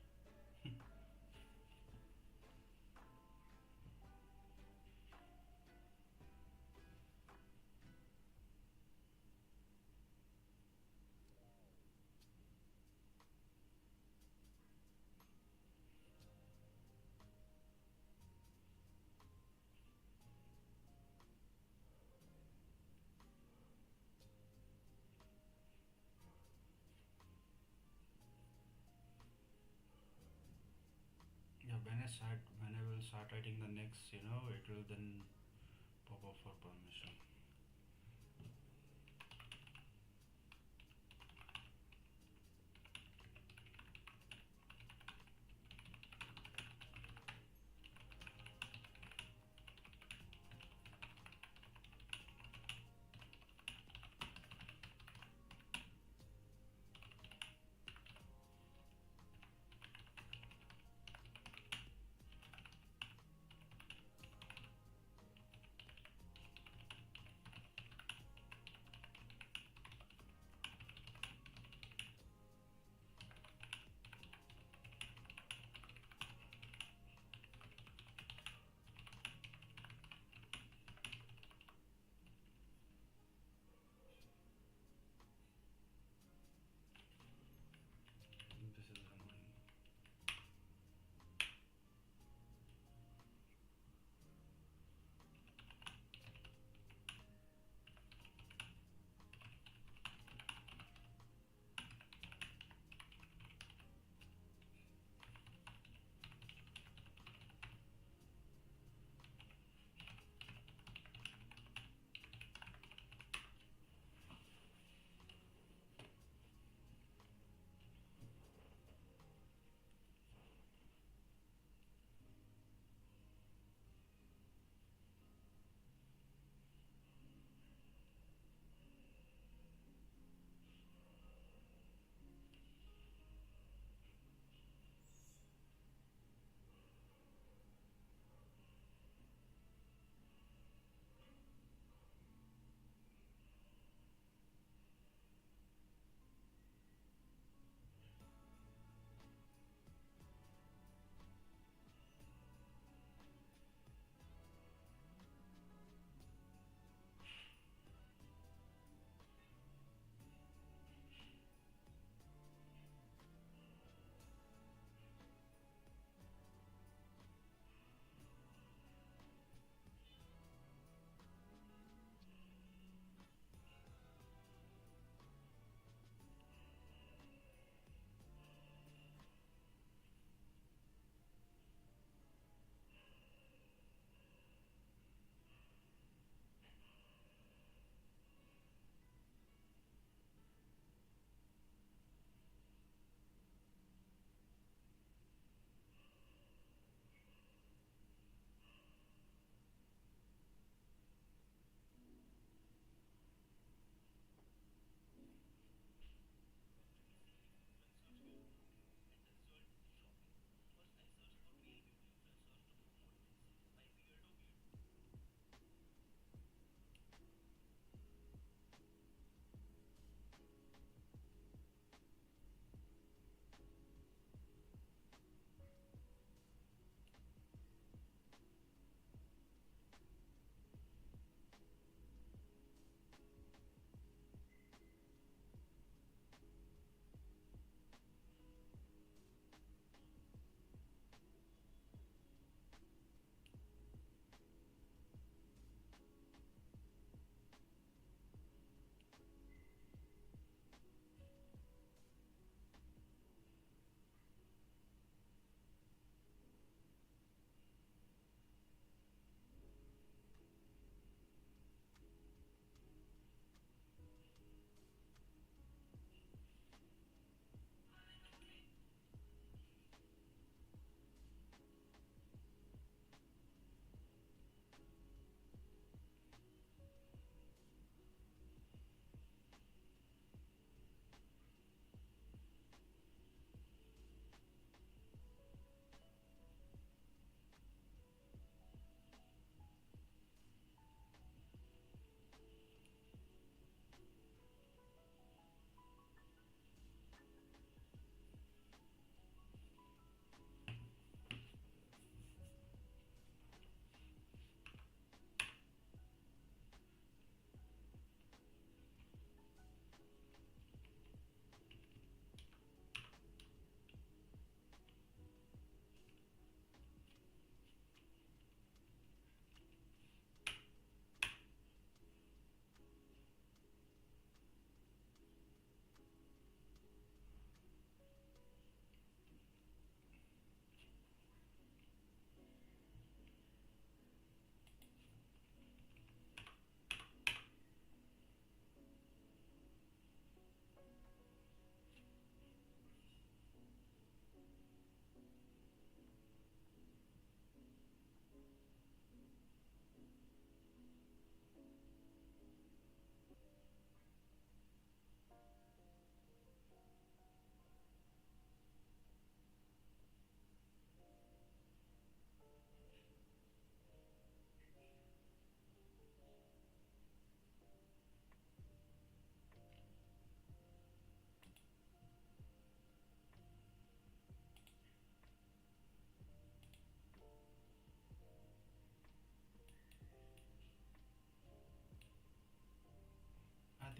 Yeah, when I will start writing the next, it will then pop up for permission.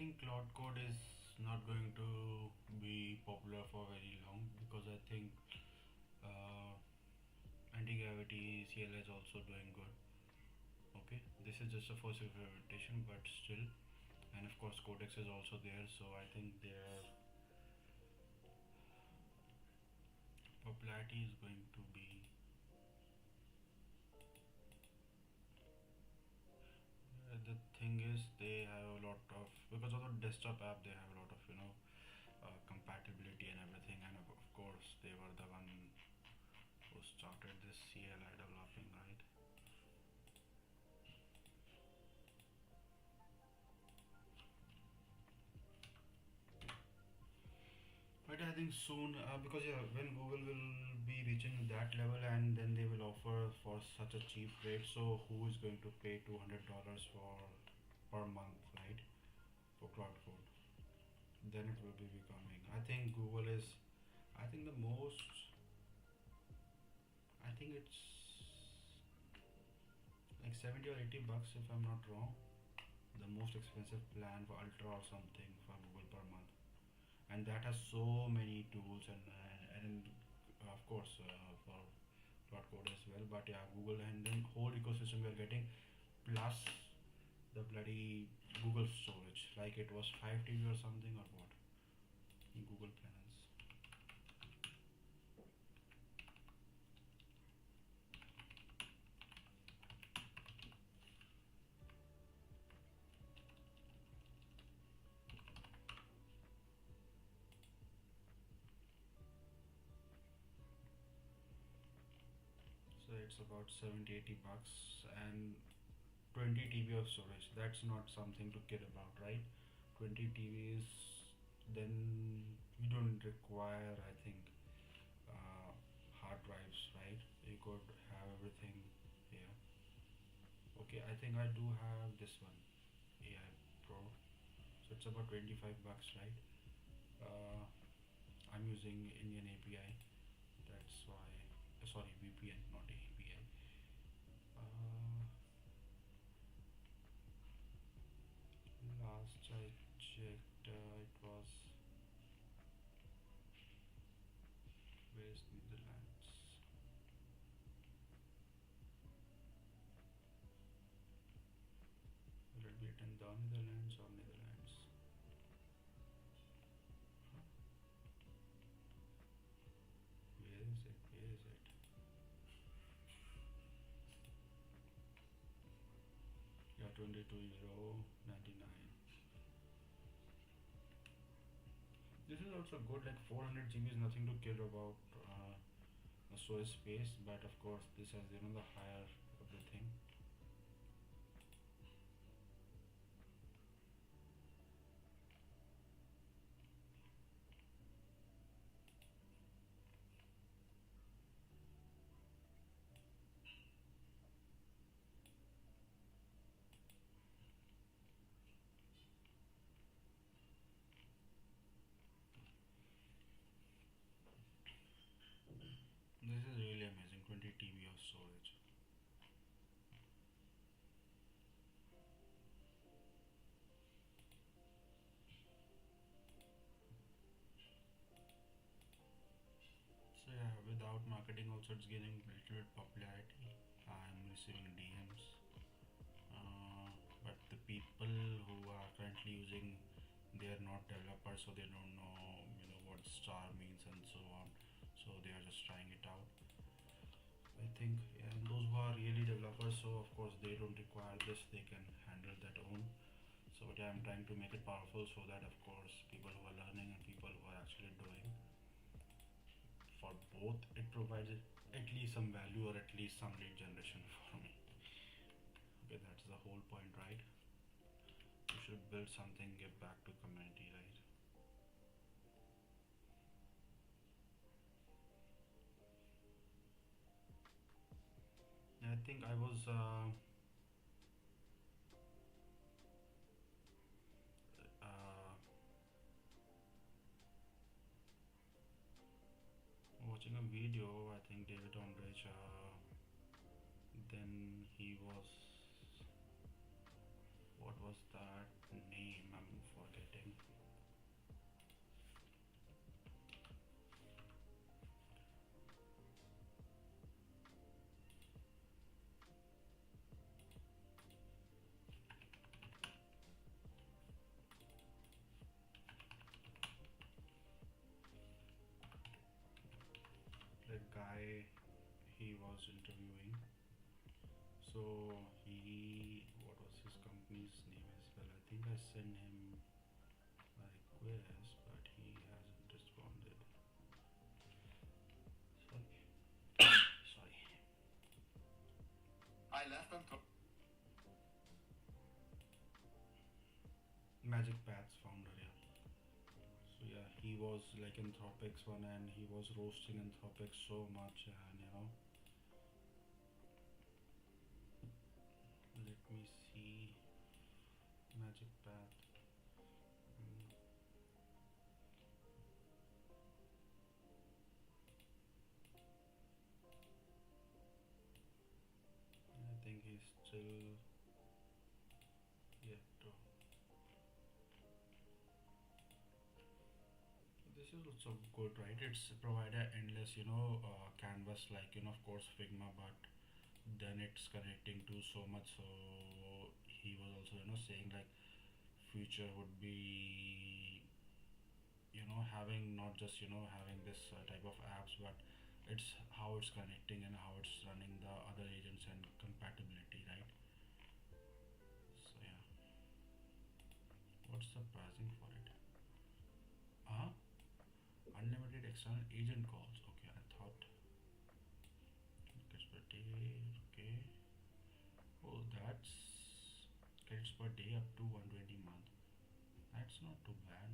think cloud code is not going to be popular for very long because I think uh, anti-gravity CL is also doing good. Okay, this is just a first implementation, but still, and of course Codex is also there, so I think their popularity is going to be. The thing is, they have a lot of, because of the desktop app, they have a lot of compatibility and everything, and of course they were the one who started this CLI developing, right? But I think soon, because yeah, when Google will be reaching that level and then they will offer for such a cheap rate, so who is going to pay $200 for per month, right? For cloud code, then it will be becoming. I think Google is. I think the most. I think it's like 70 or 80 bucks if I'm not wrong. The most expensive plan for Ultra or something for Google per month, and that has so many tools and of course for cloud code as well. But yeah, Google and then whole ecosystem we are getting plus the bloody Google storage, like it was 5 TB or something or what in Google plans. So it's about 70-80 bucks and 20 TB of storage. That's not something to kid about, right? 20 TB is, then you don't require, I think, uh, hard drives, right? You could have everything here. Okay, I think I do have this one, AI Pro. So it's about 25 bucks, right? Uh, I'm using Indian API. That's why, sorry, VPN, not API. Last I checked, it was West Netherlands. Will it be written the Netherlands or Netherlands? Huh? Where is it? Where is it? Yeah, 22 euro 99. This is also good, like 400 GB is nothing to care about the storage space, but of course this has the higher everything. This is really amazing, 20 TB of storage. So yeah, without marketing also it's gaining a little bit popularity. I'm receiving DMs, but the people who are currently using, they are not developers, so they don't know what star means and so on. So they are just trying it out. I think, and those who are really developers, so of course they don't require this, they can handle that own. So yeah, I'm trying to make it powerful so that of course people who are learning and people who are actually doing, for both it provides at least some value or at least some lead generation for me. Okay, that's the whole point, right? You should build something, give back to community, right? I think I was uh, watching a video. I think David Ondrich. Then he was, what was that name? I'm forgetting. The guy he was interviewing. So what was his company's name as well? I think I sent him a request, but he hasn't responded. Sorry. I left on Magic Paths founder, yeah. So yeah, he was like Anthropic's one, and he was roasting Anthropic so much, and let me see. Magic Path. Mm, I think he's still yet to. This is also good, right? It's provided endless, canvas, like of course Figma, but then it's connecting to so much. So he was also saying like future would be having not just having this type of apps, but it's how it's connecting and how it's running the other agents and compatibility, right? So yeah, what's the pricing for it? Unlimited external agent calls. Okay, I thought credits per day. Okay. Oh, that's credits per day up to 120 month. That's not too bad.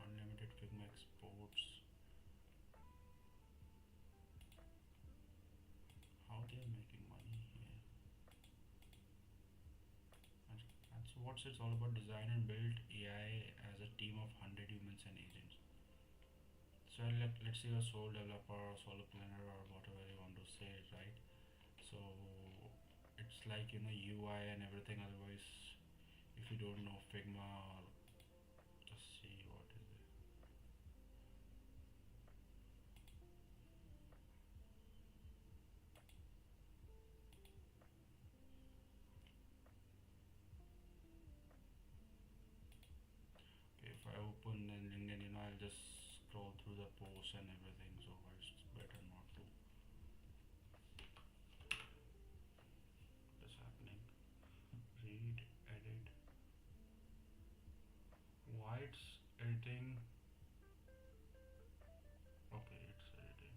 Unlimited Figma exports. How they are making money here? That's what it's all about. Design and build AI as a team of 100 humans and agents. So let's say a sole developer or solo planner or whatever you want to say it, right? So it's like UI and everything. Otherwise, if you don't know Figma, or just see what is it. Okay, if I open in LinkedIn, I'll just scroll through the posts and everything. So it's better not to. What is happening? Read, edit. Why it's editing? Okay, it's editing.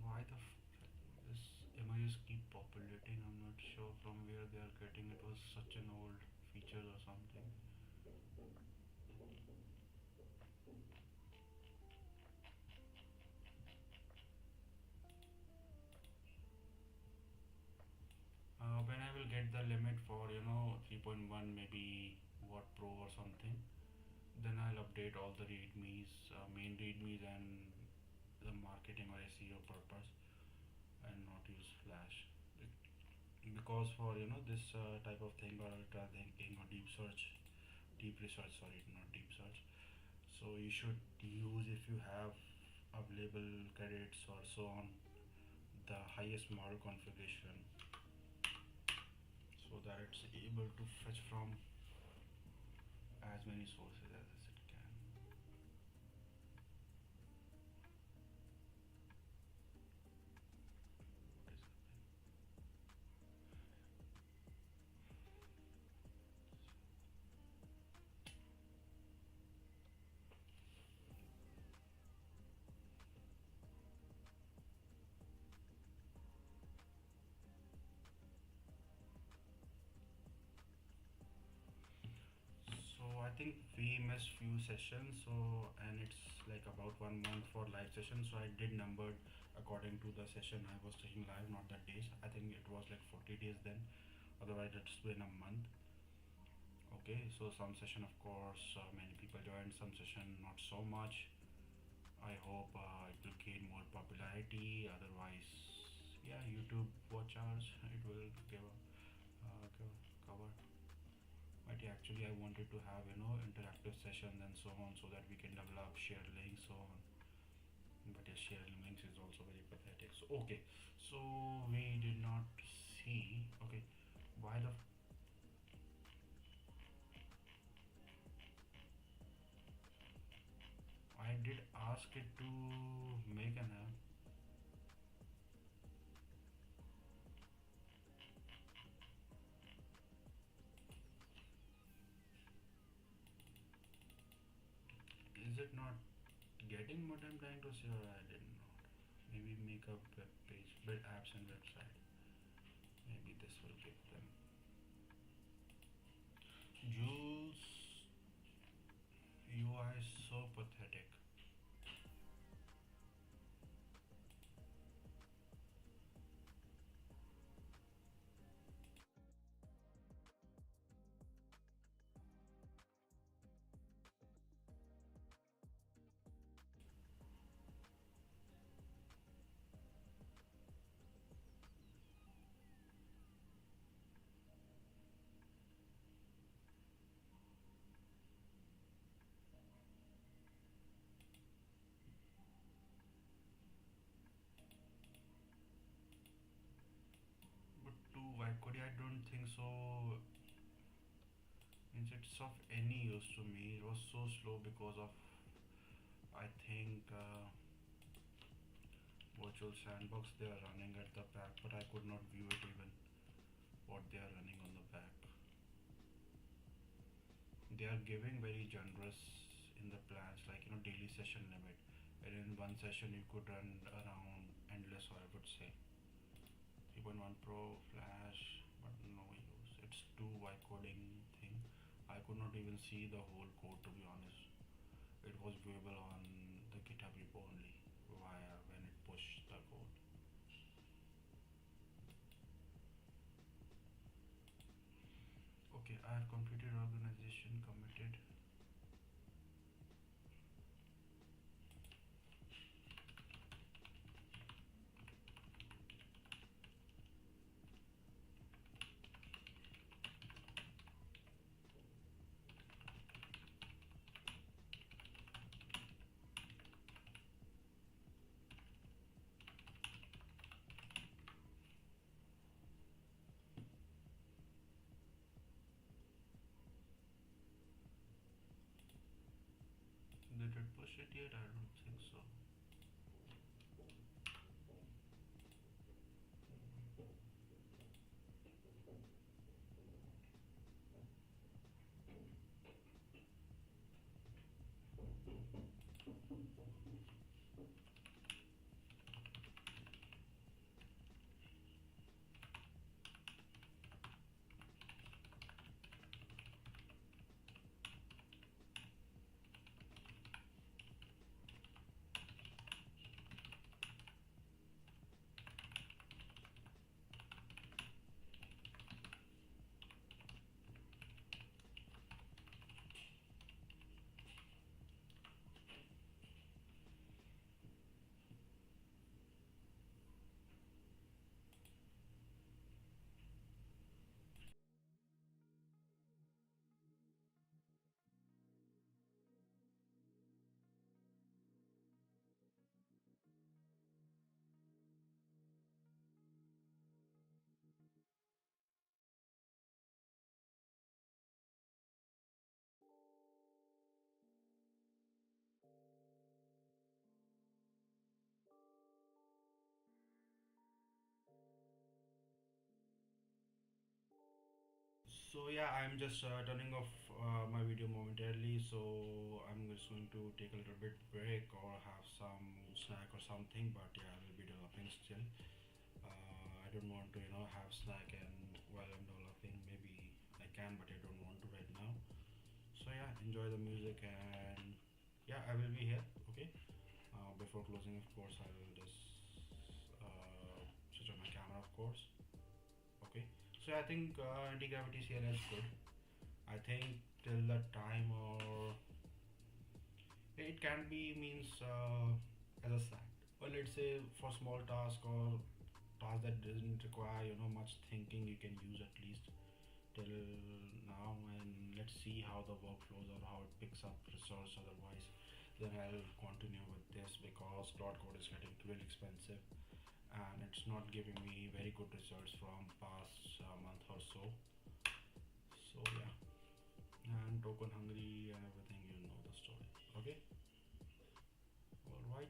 Why the this images keep populating? I'm not sure from where they are getting. It was such an old feature or something. When I will get the limit for 3.1, maybe what pro or something, then I'll update all the readmes, main readmes, and the marketing or SEO purpose, and not use Flash. Because for this type of thing, or ultra thinking or deep research, sorry, not deep search. So you should use, if you have available credits or so on, the highest model configuration, so that it's able to fetch from as many sources as it can. What is think we missed few sessions, so and it's like about 1 month for live session. So I did numbered according to the session I was taking live, not the days. I think it was like 40 days then. Otherwise, it's been a month. Okay, so some session, of course, many people joined. Some session, not so much. I hope it will gain more popularity. Otherwise, yeah, YouTube watch hours it will cover. But yeah, actually, I wanted to have interactive sessions and so on, so that we can develop, share links, so on. But yeah, sharing links is also very pathetic. So okay, so we did not see. Okay, why the I did ask it to make an app. Is it not getting what I'm trying to say, or I did not? Maybe make a web page, build apps and website. Maybe this will give them. Jules, you are so pathetic. But to why could I don't think so. Means it's of any use to me. It was so slow because of I think virtual sandbox they are running at the back, but I could not view it even what they are running on the back. They are giving very generous in the plans, like daily session limit, and in one session you could run around endless, or I would say 3.1 Pro Flash, but no use. It's too Y coding thing. I could not even see the whole code, to be honest. It was viewable on the GitHub repo only via when it pushed the code. Okay, I have completed organization, committed. Did it push it yet? I don't think so. So yeah, I'm just turning off my video momentarily. So I'm just going to take a little bit break or have some snack or something. But yeah, I will be developing still. I don't want to have snack and while I'm developing. Maybe I can, but I don't want to right now. So yeah, enjoy the music, and yeah, I will be here. Okay. Before closing, of course, I will just switch on my camera, of course. Okay. So I think anti-gravity CLI is good. I think till the time, or it can be means as a side, or let's say for small task or task that doesn't require much thinking, you can use at least till now, and let's see how the workflows or how it picks up resource. Otherwise, then I'll continue with this, because cloud code is getting really expensive and it's not giving me very good results from past month or so. So yeah, and token hungry and everything, you know the story. Okay. All right.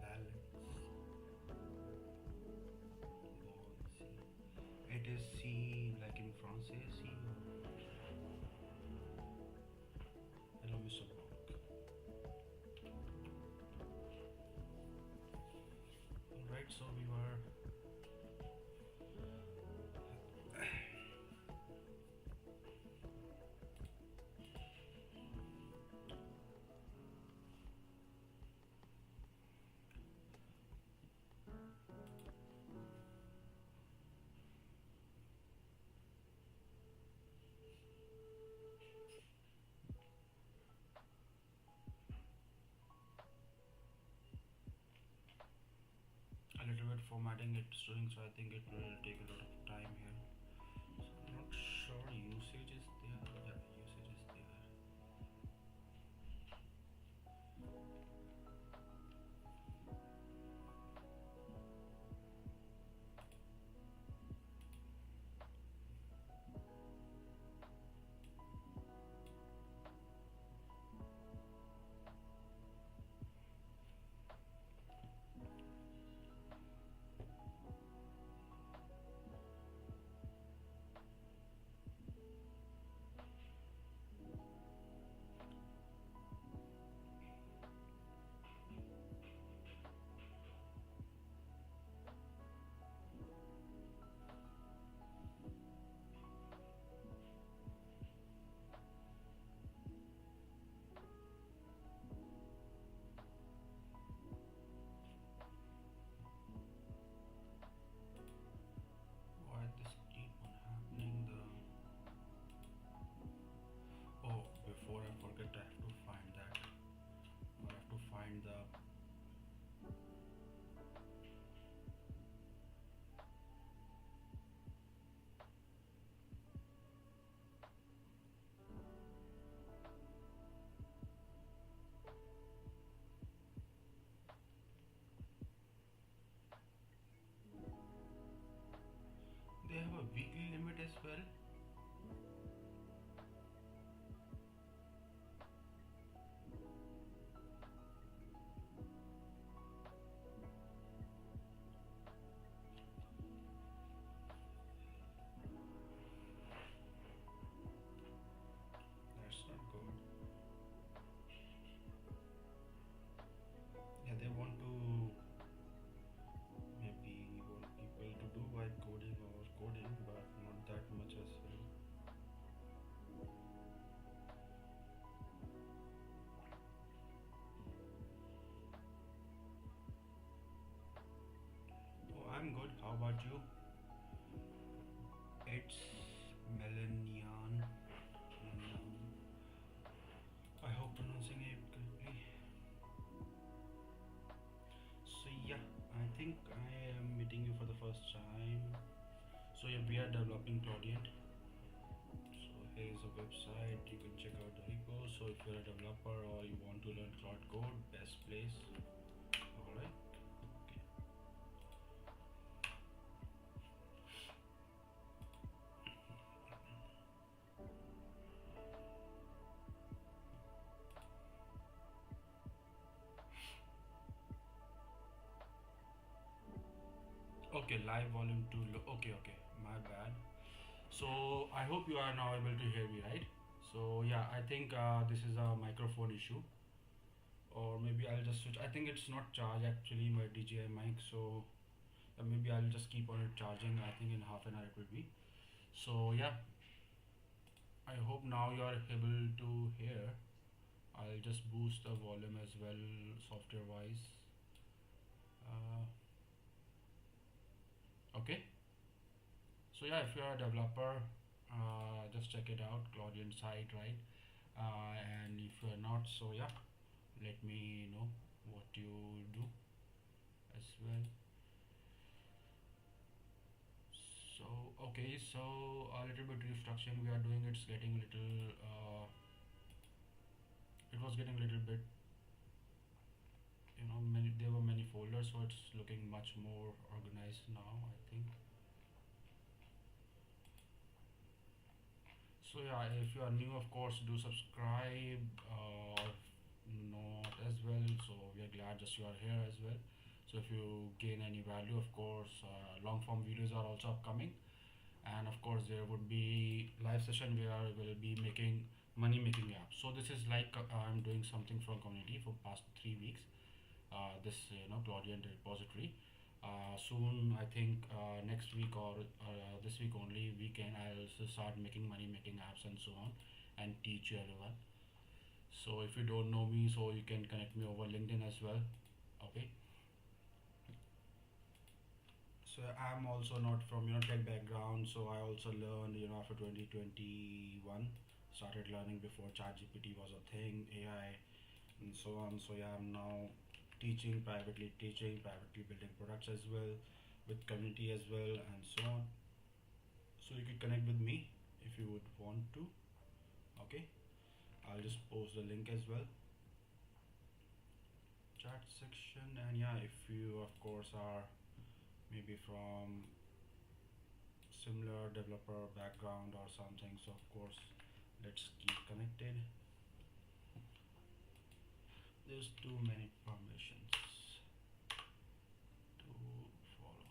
balance. It is C, like in Francais, C. Hello, Mr. Brock. Alright, so we were. A little bit formatting it's doing, so I think it will take a lot of time here. So I'm not sure usage is there. Yeah, usage is there. Why this keep on happening? Oh, before I forget, I have to find that. I have to find the. They have a weekly limit as well. That's not good. Yeah, they want to maybe want people to do vibe coding or coding, but not that much as well. Oh, I'm good. How about you? It's Melanian. I hope pronouncing it correctly. So yeah, I think I am meeting you for the first time. So yeah, we are developing Claudient. So here is a website. You can check out the repo. So if you're a developer or you want to learn Claude code, best place. All right. Okay, live volume 2 okay, my bad. So I hope you are now able to hear me, right? So yeah, I think this is a microphone issue, or maybe I'll just switch. I think it's not charged actually, my DJI mic, so maybe I'll just keep on it charging. I think in half an hour it will be. So yeah, I hope now you are able to hear. I'll just boost the volume as well, software wise. Okay, so yeah, if you're a developer, just check it out, Claudian site, right? And if you're not, so yeah, let me know what you do as well. So okay, so a little bit restructuring we are doing. It's getting little it was getting a little bit, there were many folders, so it's looking much more organized now, I think. So yeah, if you are new, of course, do subscribe, or not as well. So we are glad that just you are here as well. So if you gain any value, of course, long form videos are also upcoming, and of course there would be live session where I will be making money making apps. So this is like I'm doing something from community for past 3 weeks. This Claudian repository. Soon, I think next week or this week only weekend, I'll also start making money making apps and so on, and teach you everyone. So if you don't know me, so you can connect me over LinkedIn as well. Okay. So I'm also not from tech background, so I also learned after 2021, started learning before ChatGPT was a thing, AI and so on. So yeah, I'm now teaching privately, building products as well, with community as well, and so on. So you can connect with me if you would want to. Okay, I'll just post the link as well, chat section. And yeah, if you of course are maybe from similar developer background or something, so of course let's keep connected. There's too many permissions to follow.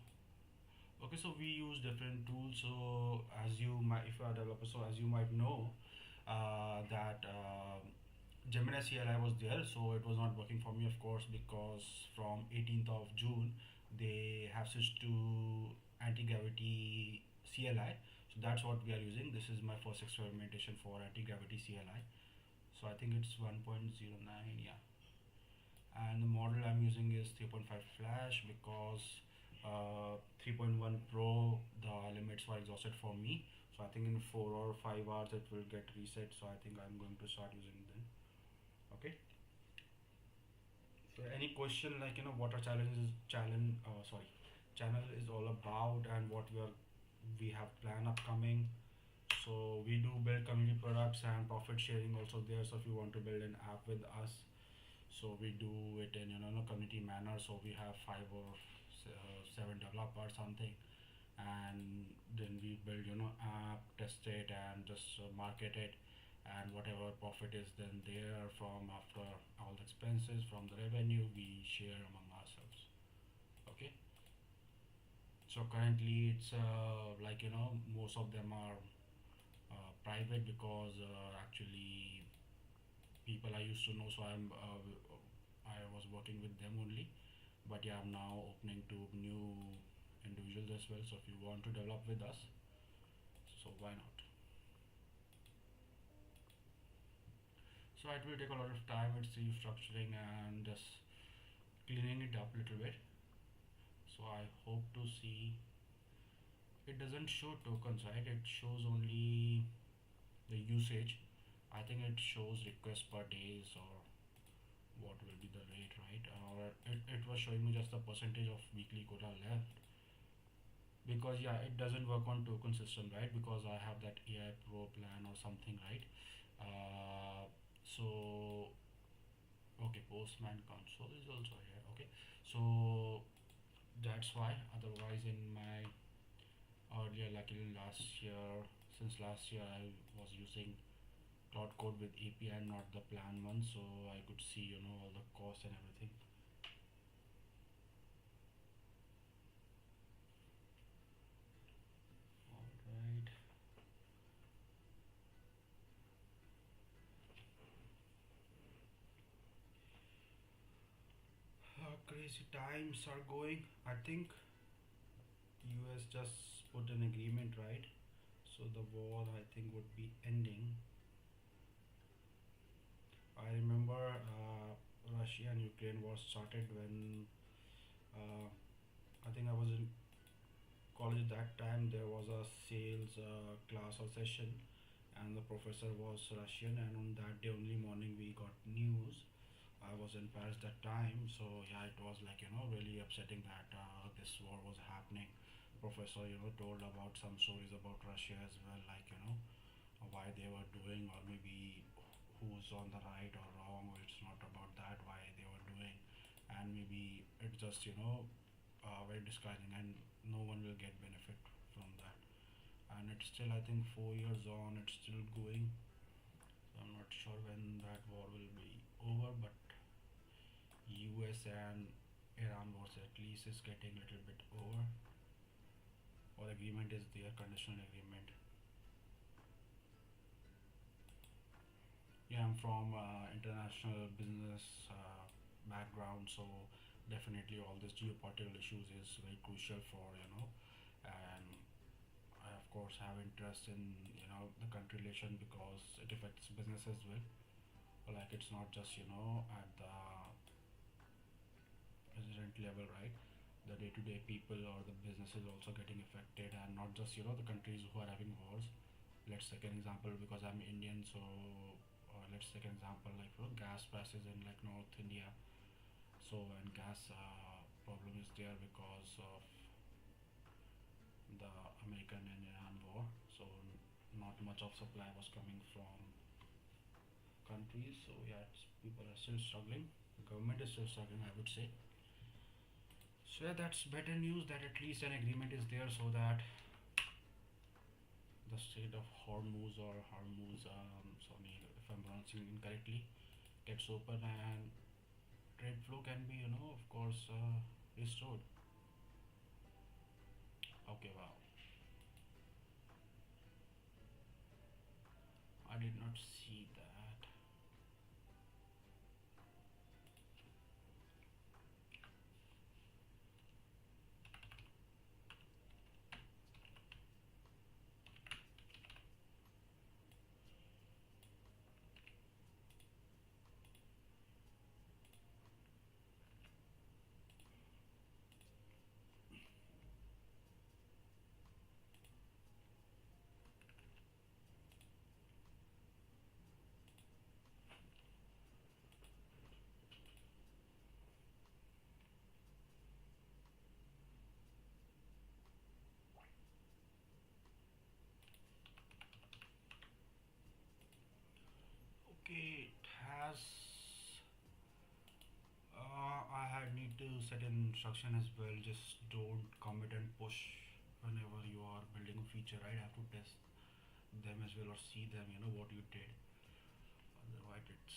Okay, so we use different tools. So as you might, if you are a developer, so as you might know, that Gemini CLI was there, so it was not working for me, of course, because from 18th of June they have switched to anti-gravity CLI. So that's what we are using. This is my first experimentation for anti-gravity CLI. So I think it's 1.09, yeah. And the model I'm using is 3.5 Flash because 3.1 Pro the limits were exhausted for me. So I think in 4 or 5 hours it will get reset. So I think I'm going to start using them. Okay. So any question like what our channel is all about, and what we have plan upcoming. So we do build community products and profit sharing also there. So if you want to build an app with us, so we do it in community manner. So we have 5 or 7 developers something, and then we build app, test it, and just market it, and whatever profit is then there from after all the expenses from the revenue we share among ourselves. Okay. So currently it's like most of them are private because actually people I used to know, so I was working with them only. But yeah, I'm now opening to new individuals as well. So if you want to develop with us, so why not? So it will take a lot of time. It's restructuring and just cleaning it up a little bit. So I hope to see. It doesn't show tokens, right? It shows only the usage. I think it shows requests per days, or what will be the rate, right? Or it was showing me just the percentage of weekly quota left. Because yeah, it doesn't work on token system, right? Because I have that AI Pro plan or something, right? So okay, Postman console is also here. Okay, so that's why. Otherwise, in my earlier, like in last year, since last year, I was using Cloud Code with API, not the plan one, so I could see all the costs and everything. All right. Crazy times are going. I think US just put an agreement, right? So the war, I think, would be ending. I remember Russia and Ukraine war started when I think I was in college at that time. There was a sales class or session, and the professor was Russian. And on that day, only morning, we got news. I was in Paris that time, so yeah, it was like really upsetting that this war was happening. Professor told about some stories about Russia as well, like why they were doing, or maybe who's on the right or wrong, or it's not about that why they were doing, and maybe it's just very discouraging, and no one will get benefit from that. And it's still, I think, 4 years on, it's still going. So I'm not sure when that war will be over, but US and Iran wars at least is getting a little bit over. Or agreement is there, conditional agreement. Yeah, I'm from international business background, so definitely all this geopolitical issues is very crucial for and I of course have interest in the country relation because it affects business as well. Like it's not just at the president level, right? The day-to-day people or the businesses also getting affected, and not just the countries who are having wars. Let's take an example because I'm Indian, so let's take an example like gas prices in like North India. So and gas problem is there because of the American and Iran war. So not much of supply was coming from countries. So yeah, people are still struggling. The government is still struggling, I would say. So yeah, that's better news that at least an agreement is there so that the Strait of Hormuz or Hormuz, sorry if I'm pronouncing incorrectly, gets open and trade flow can be, of course, restored. Okay, wow. I did not see that. Okay, it has. I had need to set an instruction as well. Just don't commit and push whenever you are building a feature, right? Have to test them as well or see them, what you did. Otherwise, it's.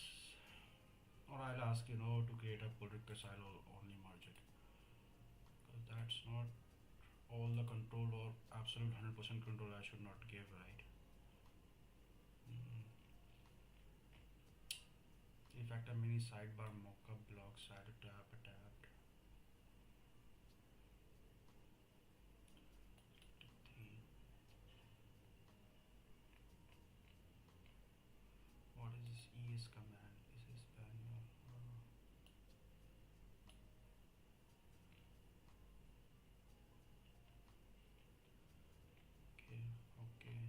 Or I'll ask, to create a pull request, I'll only merge it. Because that's not all the control or absolute 100% control I should not give, right? Mm. Refactor mini sidebar mockup blocks added tab adapt. What is this ES command? Is this manual? Okay, okay.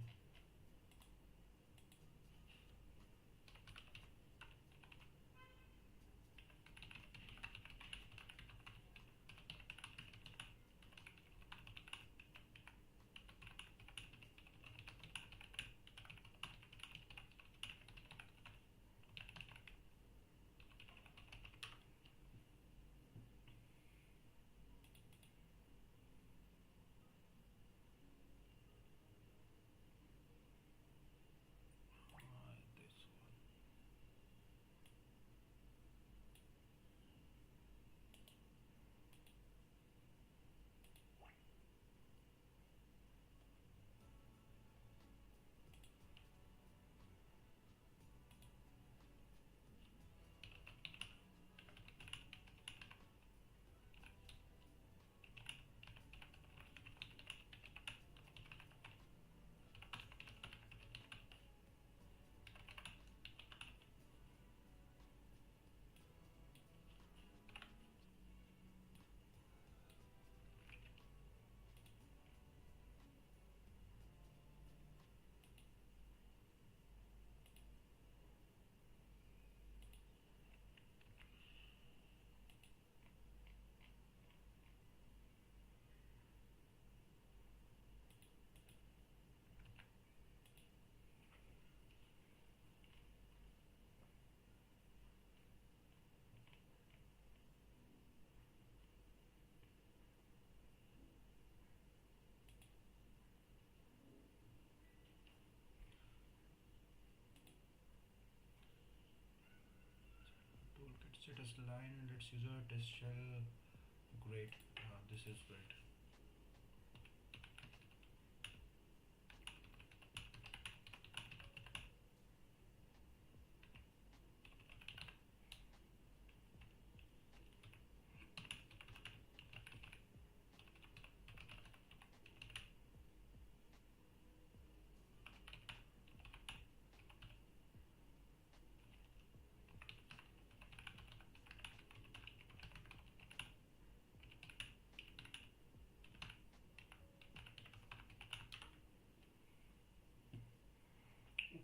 test line. Let's use a test shell. Great. This is great.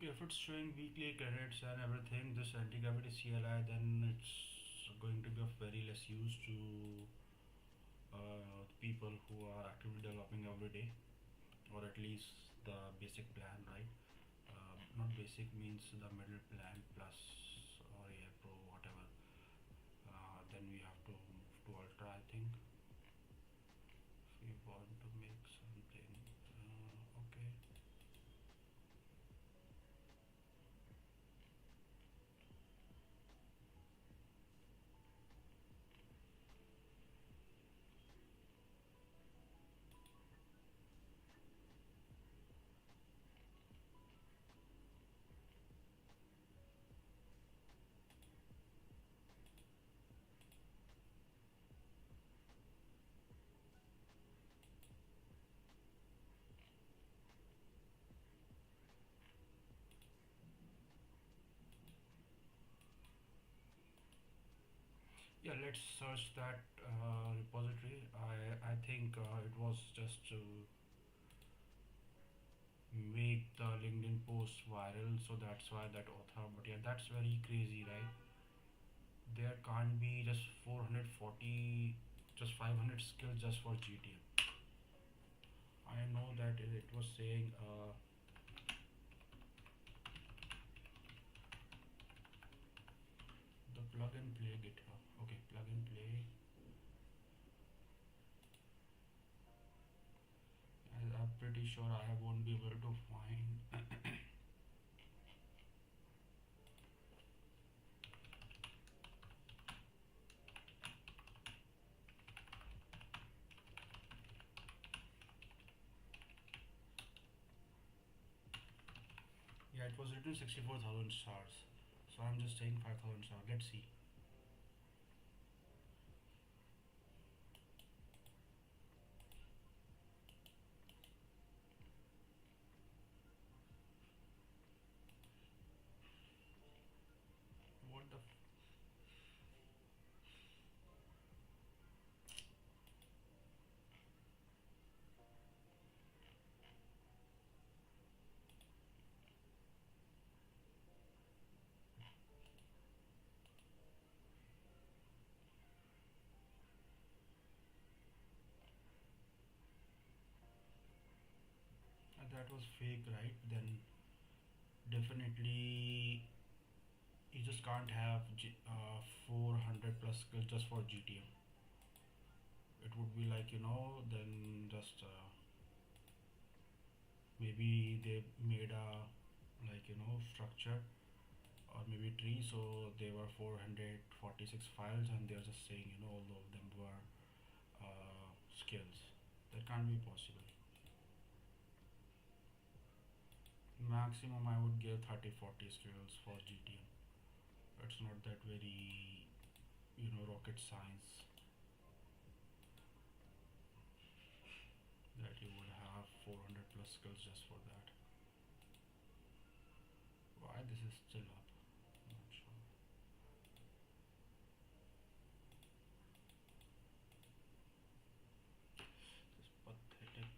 Okay, if it's showing weekly credits and everything, this anti-gravity CLI, then it's going to be of very less use to people who are actively developing every day, or at least the basic plan, right? Not basic means the middle plan plus or a pro, whatever. Then we have to move to ultra, I think, if we want to make something. Okay. Yeah, let's search that repository. I think it was just to make the LinkedIn post viral, so that's why that author. But yeah, that's very crazy, right? There can't be just 440, just 500 skills just for GTM. I know that it was saying the plug and play GitHub. Okay, plug and play. I'm pretty sure I won't be able to find. Yeah, it was written 64,000 stars. So I'm just saying 5,000 stars. Let's see. What the that was fake, right? Then definitely you just can't have 400 plus skills just for GTM. It would be like, then just maybe they made a like structure or maybe tree, so there were 446 files and they're just saying all of them were skills. That can't be possible. Maximum I would give 30-40 skills for GTM. It's not that very rocket science that you would have 400 plus skills just for that. Why this is still up? I'm not sure. This pathetic.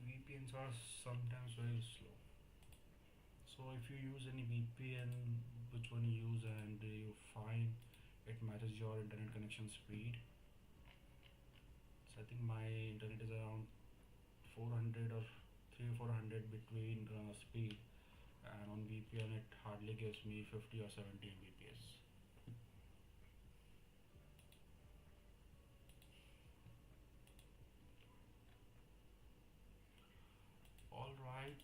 VPNs are sometimes very slow. So if you use any VPN, which one you use and you find it matches your internet connection speed. So I think my internet is around 400 or 3 or 400 between speed, and on VPN it hardly gives me 50 or 70 Mbps. All right,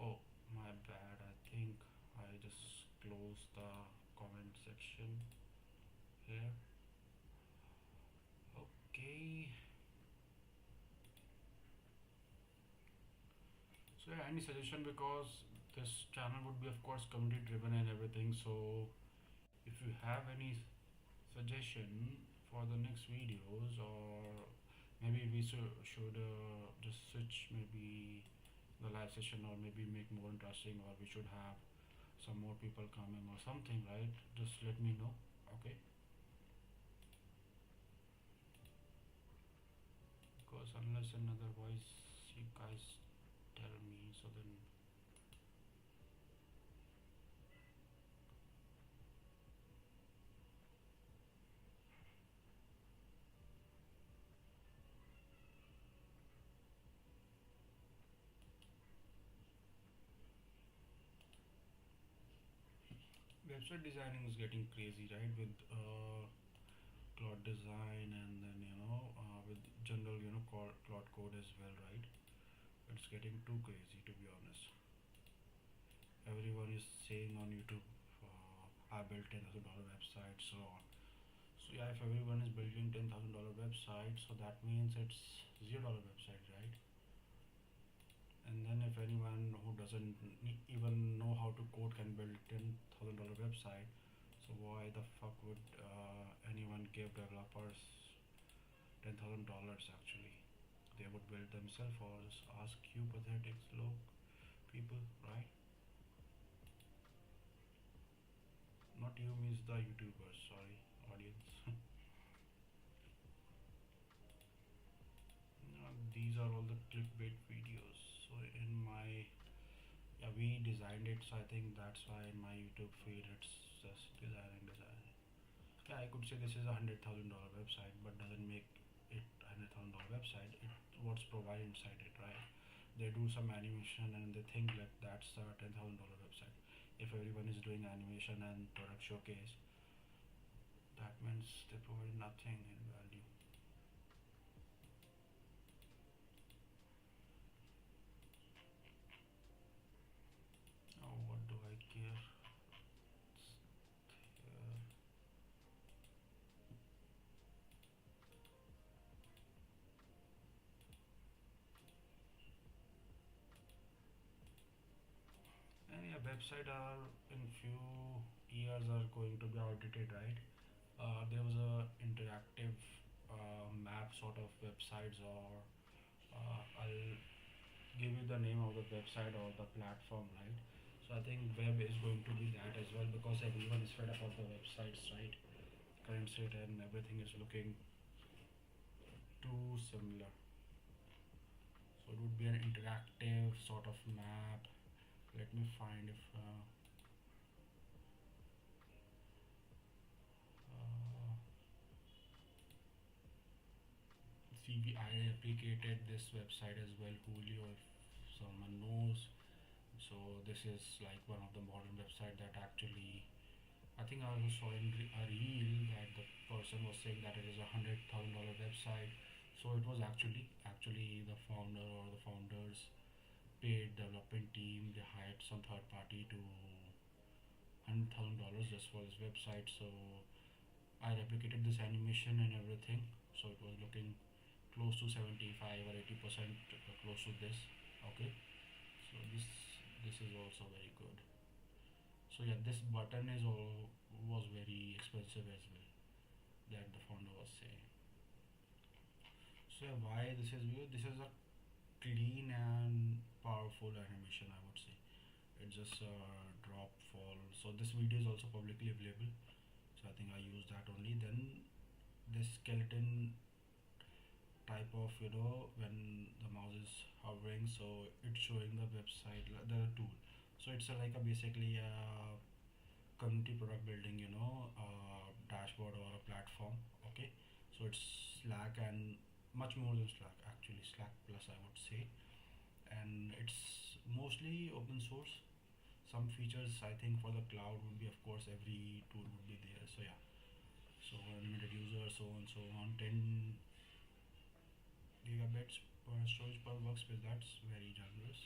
Oh, my bad. I think I just closed the comment section here. Okay. So yeah, any suggestion, because this channel would be of course community driven and everything. So if you have any suggestion for the next videos, or maybe we should just switch maybe the live session, or maybe make more interesting, or we should have some more people coming or something, right? Just let me know. Okay, because unless and otherwise you guys tell me, so then website designing is getting crazy, right? With cloud design, and then with general cloud code as well, right? It's getting too crazy, to be honest. Everyone is saying on YouTube, I built $10,000 website, so on. So yeah, if everyone is building $10,000 website, so that means it's $0 website, right? And then if anyone who doesn't even know how to code can build $10,000 website, so why the fuck would anyone give developers $10,000 actually? They would build themselves, or just ask you pathetic slow people, right? Not you means the YouTubers, sorry, audience. These are all the clickbait videos. So in my, yeah, we designed it, so I think that's why in my YouTube feed it's just designing. Yeah, I could say this is $100,000 website, but doesn't make it $100,000 website. What's provided inside it, right? They do some animation and they think like that's a $10,000 website. If everyone is doing animation and product showcase, that means they provide nothing in value. Oh, what do I care? Uh, and yeah, website are in few years are going to be outdated, right? There was a interactive map sort of websites, or I'll give you the name of the website or the platform, right? So I think web is going to be that as well, because everyone is fed up of the websites, right? Current state and everything is looking too similar. So it would be an interactive sort of map. Let me find if uh, I replicated this website as well, Julio, if someone knows. So this is like one of the modern website that actually, I think I also saw in a reel that the person was saying that it is $100,000 website. So it was actually the founder or the founders paid development team. They hired some third party to $100,000 just for this website. So I replicated this animation and everything. So it was looking close to 75 or 80% close to this. Okay. So this is also very good. So yeah, this button is all was very expensive as well, that the founder was saying. So yeah, why this is good? This is a clean and powerful animation, I would say. It's just a drop fall. So this video is also publicly available. So I think I use that only. Then this skeleton type of when the mouse is hovering, so it's showing the website, the tool. So it's like a basically a community product building, dashboard or a platform. Okay, so it's Slack and much more than Slack, actually Slack plus, I would say. And it's mostly open source. Some features I think for the cloud would be, of course, every tool would be there. So yeah, so unlimited user, so on, 10 gigabits per storage per workspace. That's very generous.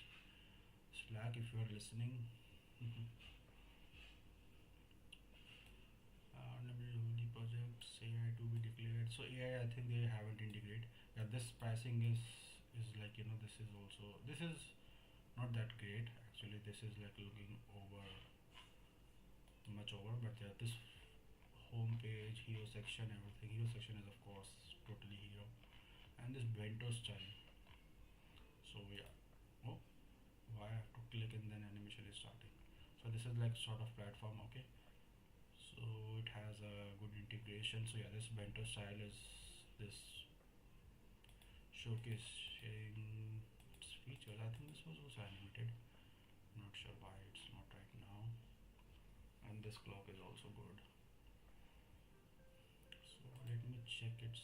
Slack, if you are listening. Lovely projects AI to be declared. So AI, I think they haven't integrated. Yeah, this pricing is like, this is also, this is not that great actually. This is like looking over much over, but yeah, this home page, hero section, everything. Hero section is of course totally hero, and this bento style. So yeah, oh, why I have to click and then animation is starting. So this is like sort of platform, okay. So it has a good integration. So yeah, this bento style is this showcasing its features. I think this was also animated. Not sure why it's not right now. And this clock is also good. So let me check if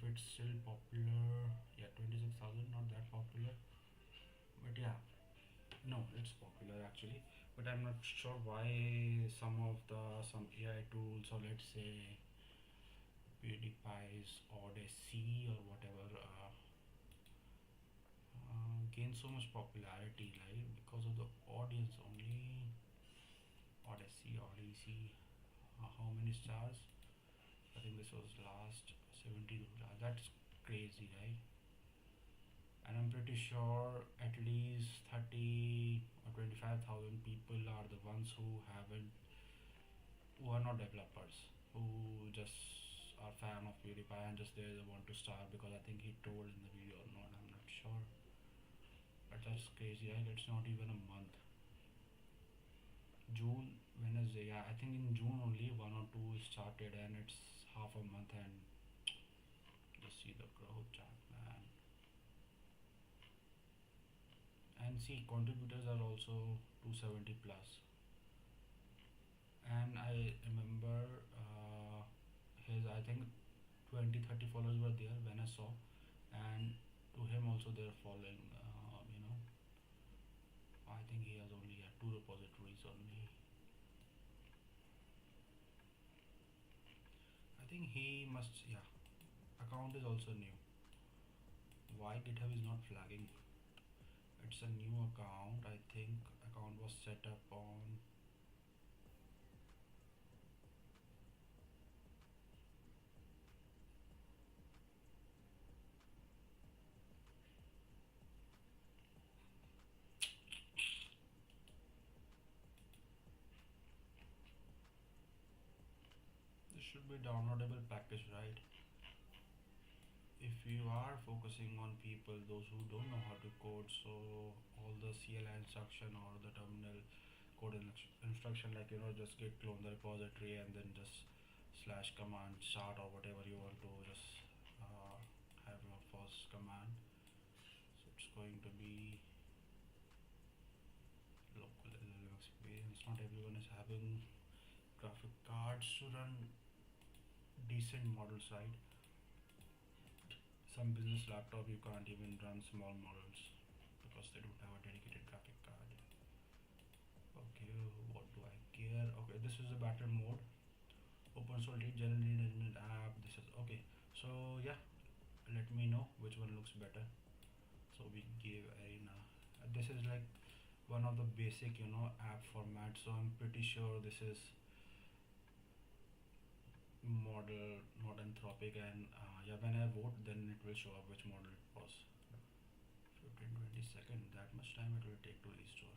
it's still popular. Yeah, 26,000, not that popular. But yeah, no, it's popular actually. But I'm not sure why some AI tools, or let's say PewDiePie's Odyssey or whatever, gain so much popularity, like because of the audience only. Odyssey. How many stars? I think this was last 70. That's crazy, right? And I'm pretty sure at least 30 or 25,000 people are the ones who are not developers, who just are fan of PewDiePie and just they want to start because I think he told in the video or not. I'm not sure, but that's crazy, right? It's not even a month. June, Wednesday, yeah, I think in June only one or two started, and it's half a month, and just see the growth chart, man. And see, contributors are also 270 plus. And I remember his, I think 20-30 followers were there when I saw, and to him also they're following. I think he has only two repositories only. I think he must, yeah. Account is also new. Why GitHub is not flagging? It's a new account. I think account was set up on. This should be downloadable package, right? If you are focusing on people, those who don't know how to code, so all the CLI instruction or the terminal code instruction, like just git clone the repository and then just slash command start or whatever you want to just have your first command. So it's going to be local LLM experience. Not everyone is having graphic cards to run decent models, right? Some business laptop you can't even run small models because they don't have a dedicated graphic card. Okay, what do I care? Okay, this is a battle mode. Open source lead generated app. This is okay. So yeah, let me know which one looks better. So we gave arena. This is like one of the basic app formats. So I'm pretty sure this is model, not Anthropic, and yeah, when I vote then it will show up which model it was. 15-20 seconds, that much time it will take to restore.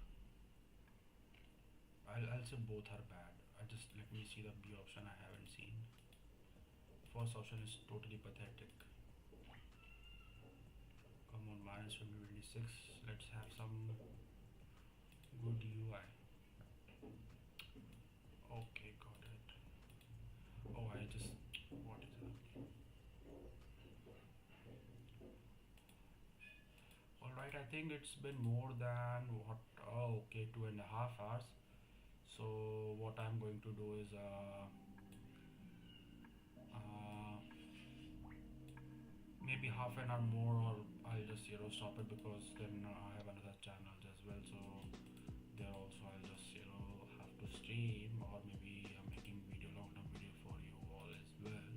I'll say both are bad. Just let me see the B option. I haven't seen. First option is totally pathetic. Come on, minus 2026. Let's have some good UI. Okay, got it. Oh, I just, what is happening? Alright, I think it's been more than what? Oh, okay, 2.5 hours. So what I'm going to do is maybe half an hour more, or I'll just stop it because then I have another channel as well. So there also I'll just have to stream, or maybe I'm making long term video for you all as well,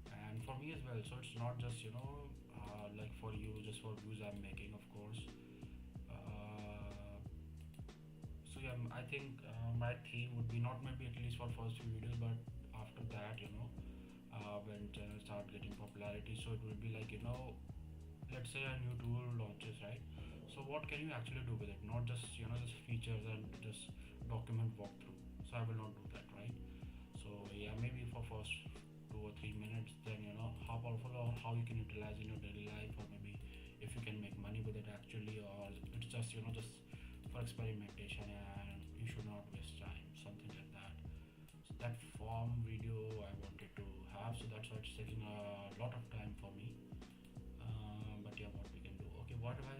and for me as well. So it's not just like for you, just for views I'm making, of course. uh, so yeah, I think my theme would be not maybe at least for first few videos, but after that, when channel start getting popularity, so it will be like, let's say a new tool launches, right? So what can you actually do with it, not just just features and just document walkthrough. So I will not do that, right? So yeah, maybe for first 2 or 3 minutes, then how powerful or how you can utilize in your daily life, or maybe if you can make money with it actually, or it's just just for experimentation and you should not waste time, something like that. So that form video I wanted to have, so that's why it's taking a lot of time for me. But yeah, what we can do, okay, what have I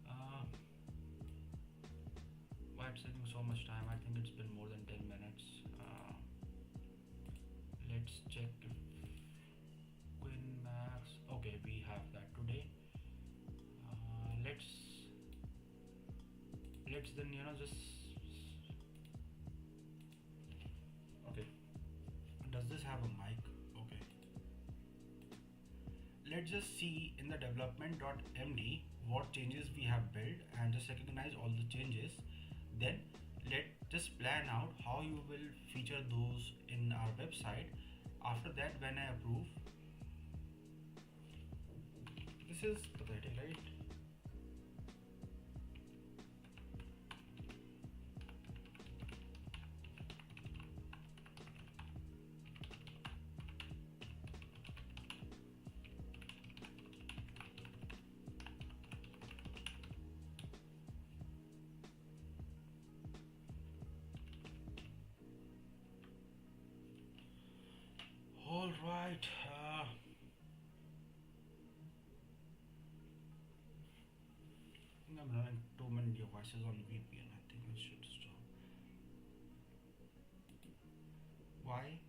uh, why it's taking so much time? I think it's been more than 10 minutes. Let's check if Queen Max, okay, we have that today. Let's then just, okay, does this have a mic? Okay, let's just see in the development.md what changes we have built and just recognize all the changes. Then let's just plan out how you will feature those in our website. After that, when I approve, this is pathetic, right? All right. I think I'm running too many devices on VPN. I think I should stop. Why?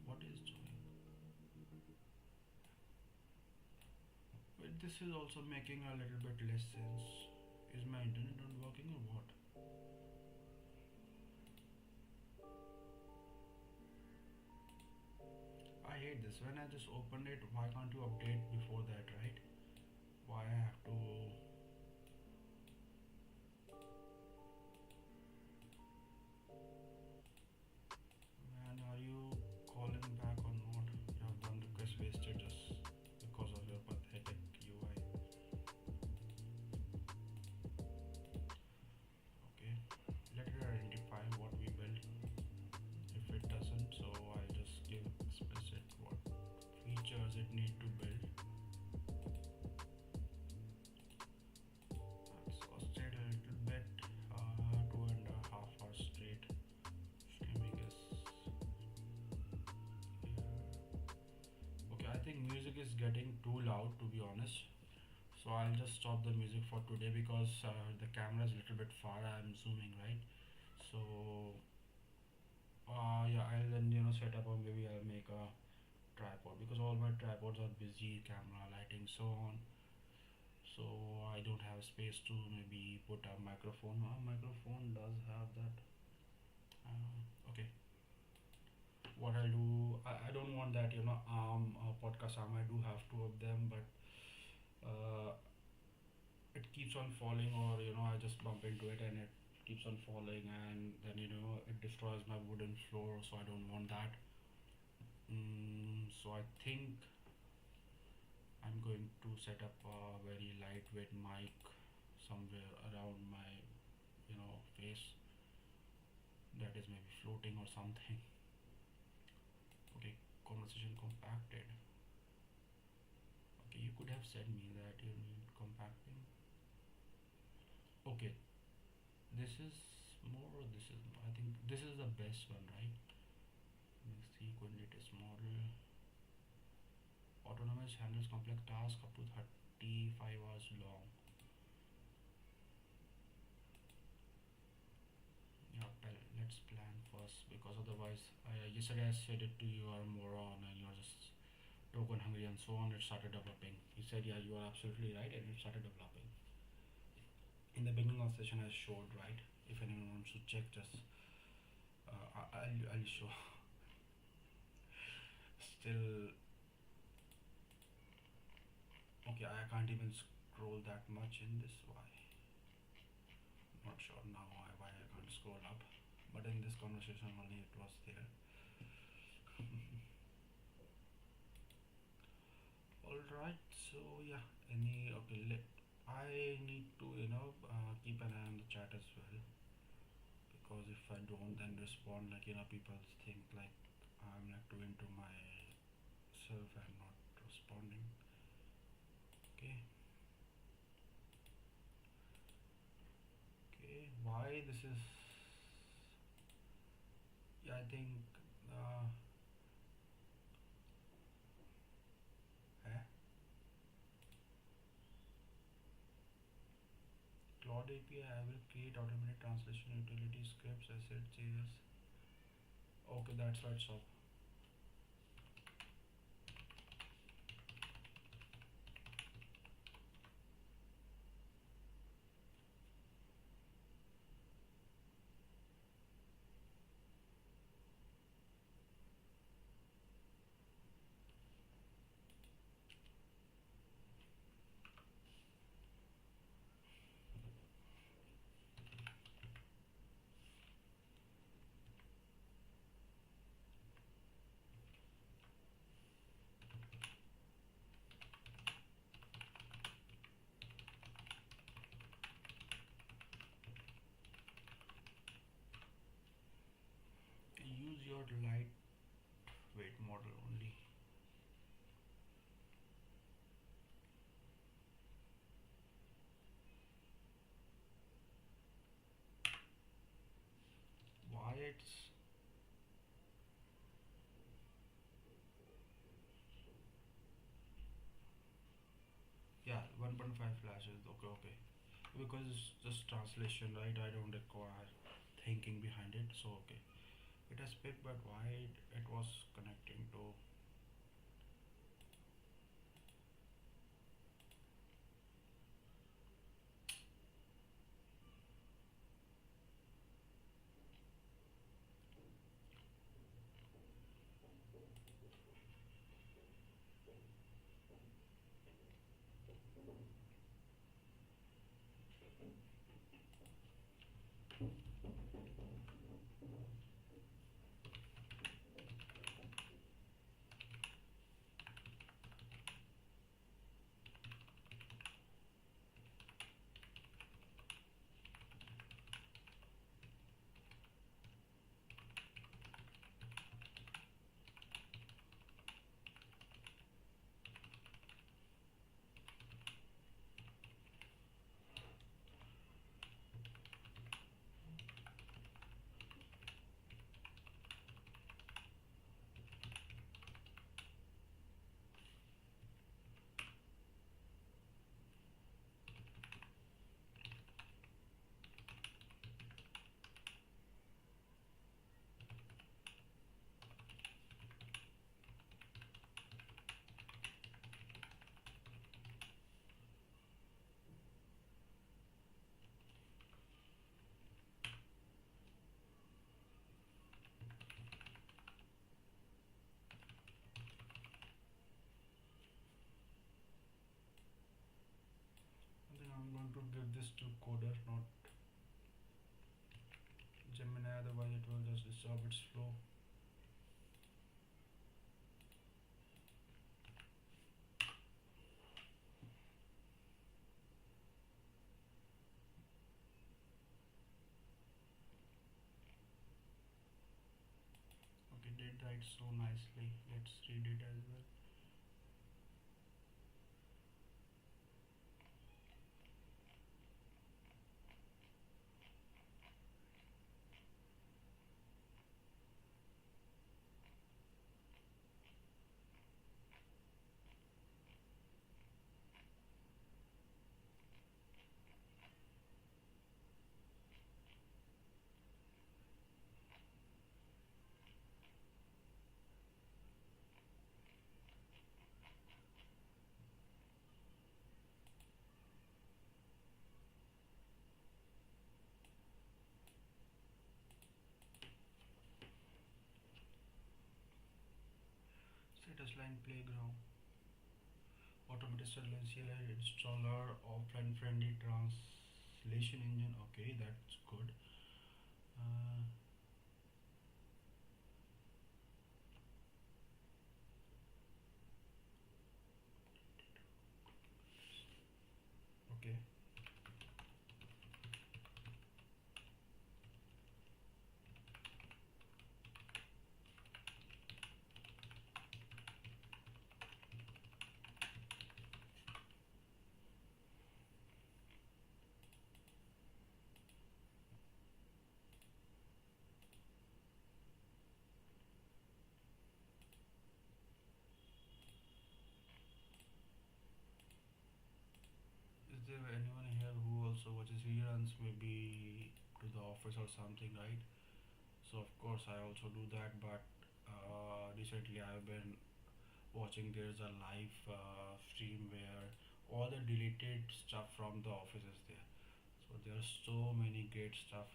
What is doing? But this is also making a little bit less sense. Is my internet not working or what? I hate this. When I just open it, why can't you update before that, right? Why I have to. Man, are you calling back or not? You have done request wasted just because of your pathetic UI. Okay, let it identify what we built. If it doesn't, so I just give explicit what features it need to build. Exhausted a little bit. 2.5 hours straight streaming is here. Okay, I think music is getting too loud, to be honest. So I'll just stop the music for today because the camera is a little bit far. I'm zooming, right? So yeah, I'll then set up, or maybe I'll make a tripod because all my tripods are busy, camera, lighting, so on. So I don't have space to maybe put a microphone. A microphone does have that. Okay, what I'll do, I don't want that arm podcast arm. I do have two of them, but uh, it keeps on falling, or I just bump into it and it keeps on falling, and then it destroys my wooden floor, so I don't want that. So I think I'm going to set up a very lightweight mic somewhere around my face, that is maybe floating or something. Okay, conversation compacted. Okay, you could have said me that you need compacting. Okay, this is more, or this is more. I think this is the best one, right? Next sequence latest model. Autonomous handles complex tasks up to 35 hours long. Yeah, let's plan first, because otherwise, yesterday I said it to you are a moron and you're just token hungry and so on. It started developing. You said, yeah, you are absolutely right, and it started developing. In the beginning of the session I showed, right? If anyone wants to check, just I'll show. Still Okay, I can't even scroll that much in this. Why? Not sure now why I can't scroll up. But in this conversation only it was there. Alright, so yeah, I need to keep an eye on the chat as well, because if I don't then respond, like people think like I'm like too into myself and not responding. Okay. Okay, why this is, yeah, I think uh eh? Claude API, I will create automated translation utility scripts, asset changes. Okay, that's right, so use your lightweight model only. Why it's, yeah, 1.5 flashes. Okay, okay, because it's just translation, right? I don't require thinking behind it, so okay, it has picked, but why it was connecting to, I think I'm going to give this to coder, not Gemini, otherwise it will just disturb its flow. Okay, did write so nicely. Let's read it as well. Status line playground. automated silencial installer, offline friendly translation engine. Okay, that's good. Uh, okay. Is there anyone here who also watches reruns, maybe to the office or something, right? So of course I also do that, but recently I've been watching. There's a live stream where all the deleted stuff from the office is there. So there's so many great stuff.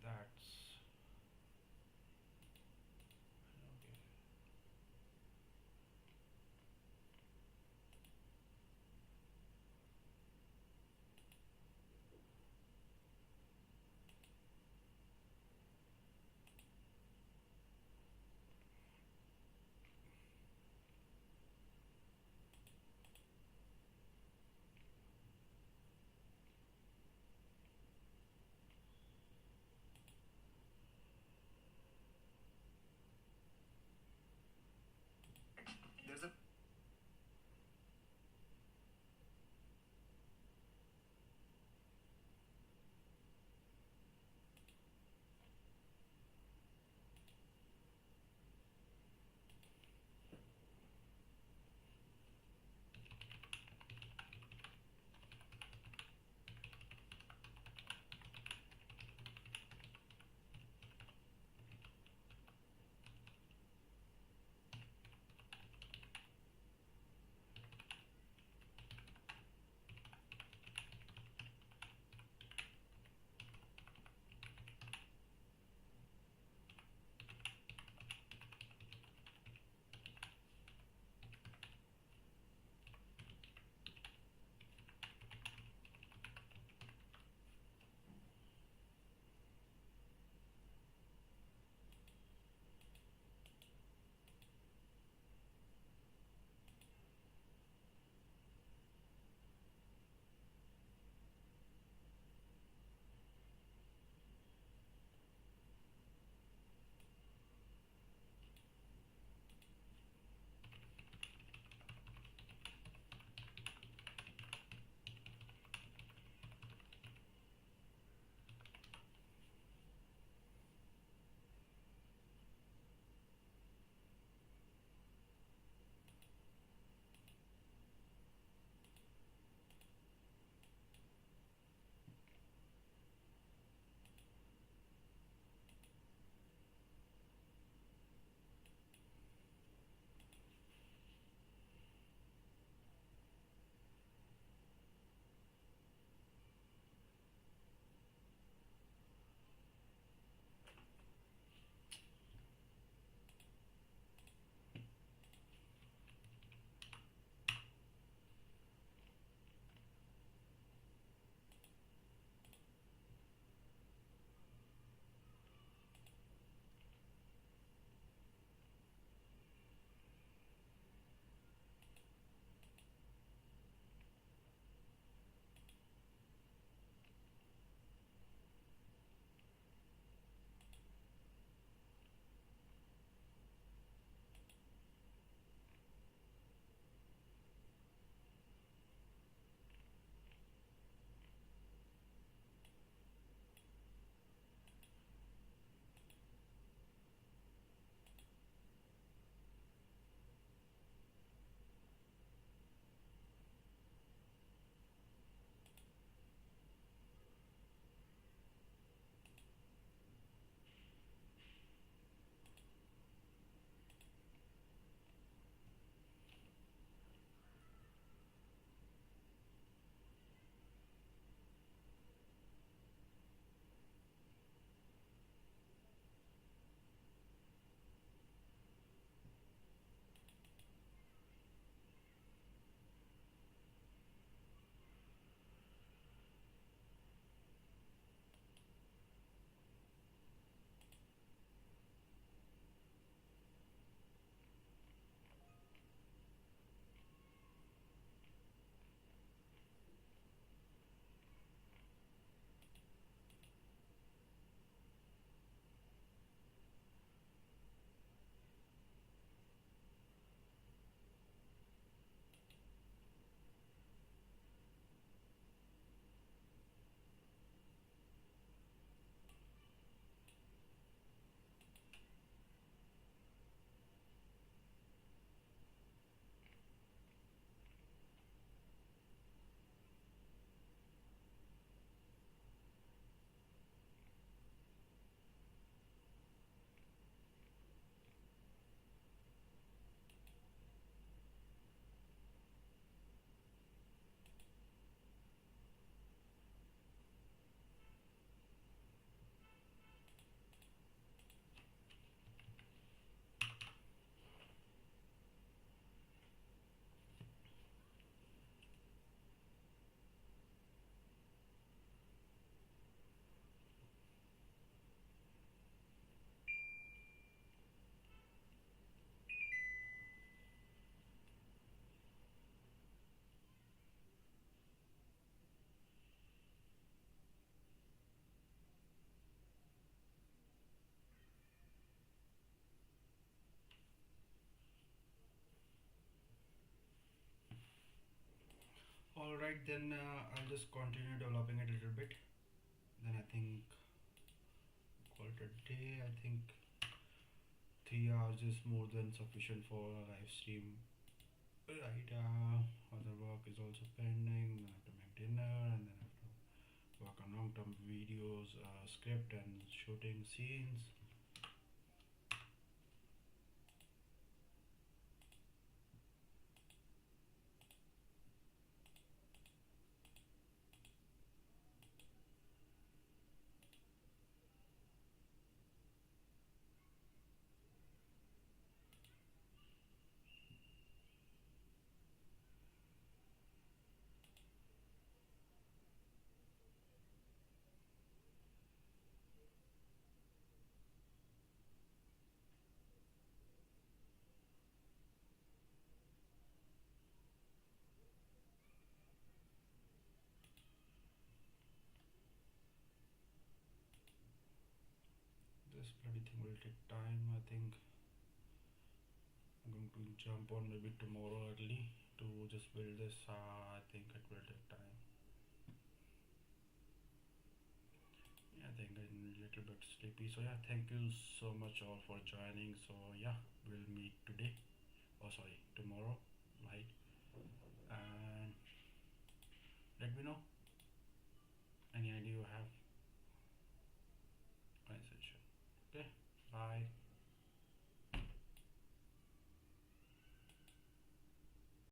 That's okay. Alright, then I'll just continue developing it a little bit. Then I think call it a day. I think 3 hours is more than sufficient for a live stream. Right, other work is also pending. Then I have to make dinner, and then I have to work on long-term videos, script, and shooting scenes. This bloody thing will take time. I think I'm going to jump on maybe tomorrow early to just build this. I think it will take time. Yeah, I think I'm a little bit sleepy. So yeah, thank you so much all for joining. So yeah, we'll meet today. Oh sorry, tomorrow.